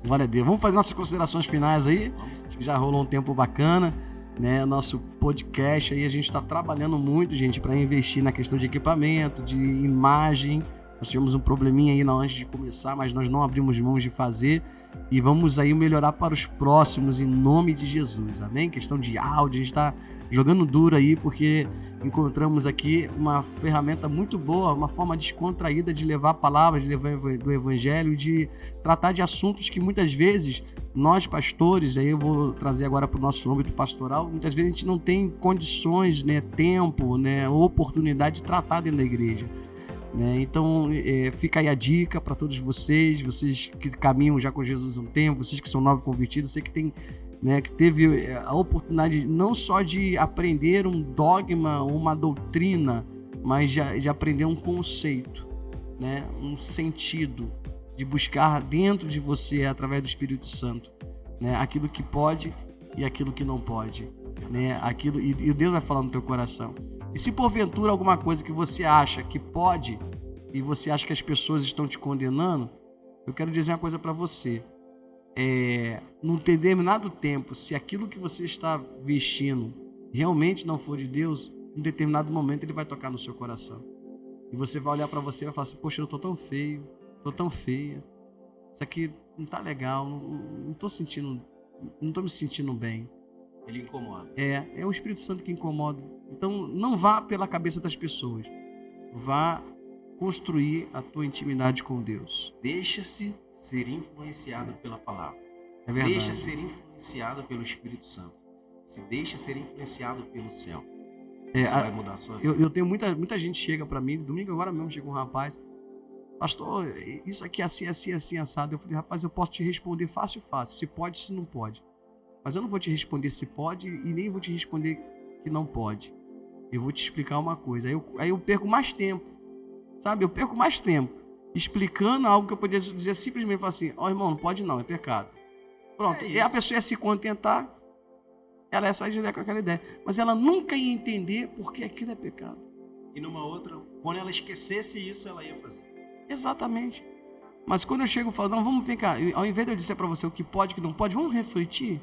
Glória a Deus. Vamos fazer nossas considerações finais aí. Acho que já rolou um tempo bacana, né? Nosso podcast aí, a gente está trabalhando muito, gente, para investir na questão de equipamento, de imagem. Nós tivemos um probleminha aí antes de começar, mas nós não abrimos mãos de fazer. E vamos aí melhorar para os próximos, em nome de Jesus, amém? Questão de áudio, a gente está jogando duro aí, porque encontramos aqui uma ferramenta muito boa, uma forma descontraída de levar a palavra, de levar do evangelho, de tratar de assuntos que muitas vezes nós pastores, aí eu vou trazer agora para o nosso âmbito pastoral, muitas vezes a gente não tem condições, né, tempo, né, oportunidade de tratar dentro da igreja. Então fica aí a dica para todos vocês que caminham já com Jesus há um tempo, vocês que são novos convertidos, você que tem, né, que teve a oportunidade não só de aprender um dogma, uma doutrina, mas de aprender um conceito, né, um sentido de buscar dentro de você, através do Espírito Santo, né? Aquilo que pode e aquilo que não pode, né? Aquilo, e Deus vai falar no teu coração. E se porventura alguma coisa que você acha que pode e você acha que as pessoas estão te condenando, eu quero dizer uma coisa para você. Num determinado tempo, se aquilo que você está vestindo realmente não for de Deus, em determinado momento ele vai tocar no seu coração. E você vai olhar para você e vai falar assim, poxa, eu tô tão feio, tô tão feia, isso aqui não tá legal, não tô me sentindo bem. Ele incomoda. É o Espírito Santo que incomoda. Então não vá pela cabeça das pessoas, vá construir a tua intimidade com Deus. Deixa-se ser influenciado pela palavra. É verdade. Deixa ser influenciado pelo Espírito Santo. Se deixa ser influenciado pelo céu. Isso vai mudar a sua vida. Eu tenho muita gente chega pra mim, domingo agora mesmo chegou um rapaz, pastor, isso aqui é assim, assado. Eu falei, rapaz, eu posso te responder fácil, se pode, se não pode. Mas eu não vou te responder se pode e nem vou te responder que não pode. Eu vou te explicar uma coisa. Aí eu perco mais tempo, sabe? Eu perco mais tempo explicando algo que eu poderia dizer simplesmente, falar assim, irmão, não pode não, é pecado. Pronto, e a pessoa ia se contentar, ela ia sair direto com aquela ideia. Mas ela nunca ia entender porque aquilo é pecado. E numa outra, quando ela esquecesse isso, ela ia fazer. Exatamente. Mas quando eu chego e falo, não, vamos ficar, ao invés de eu dizer para você o que pode e o que não pode, vamos refletir.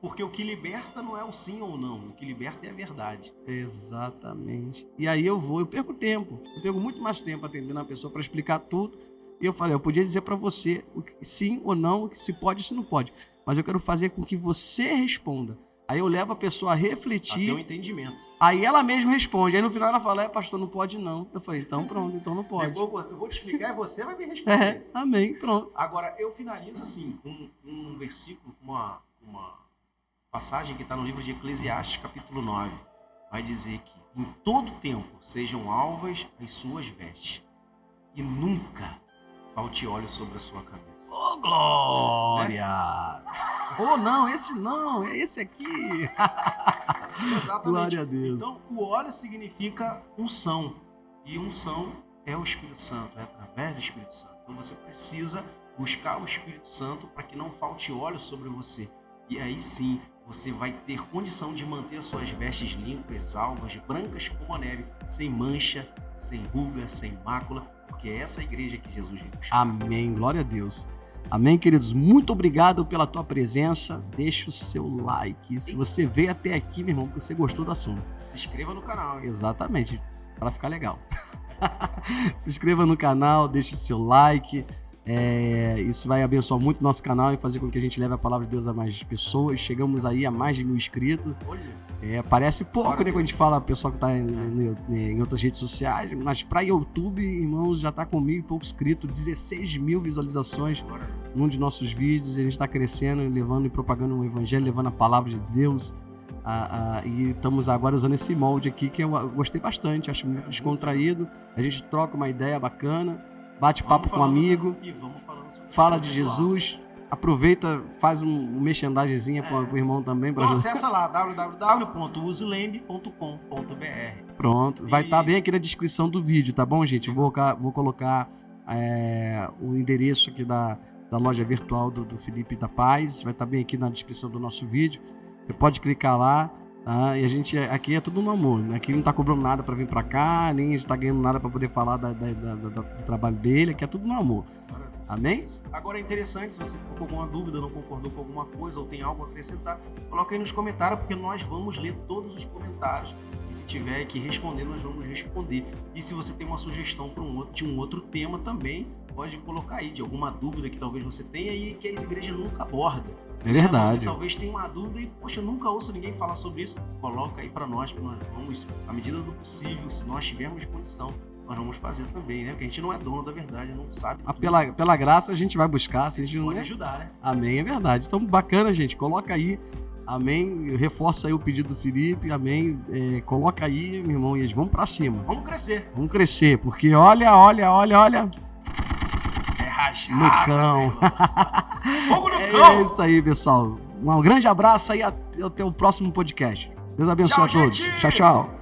Porque o que liberta não é o sim ou não, o que liberta é a verdade. Exatamente. E aí eu perco tempo, eu perco muito mais tempo atendendo a pessoa para explicar tudo. E eu falei, eu podia dizer para você o que sim ou não, o que se pode e se não pode. Mas eu quero fazer com que você responda. Aí eu levo a pessoa a refletir. Até o entendimento. Aí ela mesma responde. Aí no final ela fala, pastor, não pode não. Eu falei, então pronto, então não pode. Depois eu vou te explicar e você vai me responder. Amém, pronto. Agora, eu finalizo assim, com um versículo, uma passagem que está no livro de Eclesiastes, capítulo 9. Vai dizer que em todo tempo sejam alvas as suas vestes e nunca falte óleo sobre a sua cabeça. Oh, glória! Oh, não, esse não, é esse aqui. Exatamente. Glória a Deus. Então, o óleo significa unção. E unção é o Espírito Santo, é através do Espírito Santo. Então, você precisa buscar o Espírito Santo para que não falte óleo sobre você. E aí sim, você vai ter condição de manter as suas vestes limpas, alvas, brancas como a neve, sem mancha, sem ruga, sem mácula, porque é essa igreja que Jesus veio buscar. Amém, glória a Deus. Amém, queridos, muito obrigado pela tua presença. Deixa o seu like. Se você veio até aqui, meu irmão, porque você gostou do assunto. Se inscreva no canal. Hein? Exatamente, para ficar legal. Se inscreva no canal, deixe o seu like. Isso vai abençoar muito o nosso canal e fazer com que a gente leve a palavra de Deus a mais pessoas. Chegamos aí a mais de 1.000 inscritos. Parece pouco, né? Quando a gente fala pessoal que está em outras redes sociais, mas para YouTube, irmãos, já está com 1.000 e poucos inscritos, 16.000 visualizações num de nossos vídeos. E a gente está crescendo, levando e propagando o evangelho, levando a palavra de Deus. E estamos agora usando esse molde aqui que eu gostei bastante, acho muito descontraído. A gente troca uma ideia bacana. Bate papo com um amigo, fala de Jesus, aproveita, faz um merchandisingzinha pro irmão também. Então acessa lá, www.uselembe.com.br. Pronto, vai estar bem aqui na descrição do vídeo, tá bom, gente? Eu vou colocar o endereço aqui da loja virtual do Felipe da Paz, vai estar bem aqui na descrição do nosso vídeo. Você pode clicar lá. E a gente aqui é tudo no amor, né? Aqui não tá cobrando nada para vir para cá, nem a gente tá ganhando nada para poder falar do trabalho dele, aqui é tudo no amor. Amém? Agora é interessante, se você ficou com alguma dúvida, não concordou com alguma coisa ou tem algo a acrescentar, coloca aí nos comentários, porque nós vamos ler todos os comentários. E se tiver que responder, nós vamos responder. E se você tem uma sugestão de um outro tema também, pode colocar aí, de alguma dúvida que talvez você tenha e que a igreja nunca aborda. É verdade. Você talvez tenha uma dúvida e, poxa, eu nunca ouço ninguém falar sobre isso. Coloca aí para nós, que nós vamos, à medida do possível, se nós tivermos condição, nós vamos fazer também, né? Porque a gente não é dono da verdade, não sabe. Pela graça a gente vai buscar, se a gente não pode ajudar, né? Amém, é verdade. Então, bacana, gente. Coloca aí, amém. Reforça aí o pedido do Felipe, amém. Coloca aí, meu irmão, e vamos para cima. Vamos crescer. Vamos crescer, porque olha. No cão. Fogo no cão. É isso aí, pessoal. Um grande abraço aí, até o próximo podcast. Deus abençoe a todos. Gente. Tchau.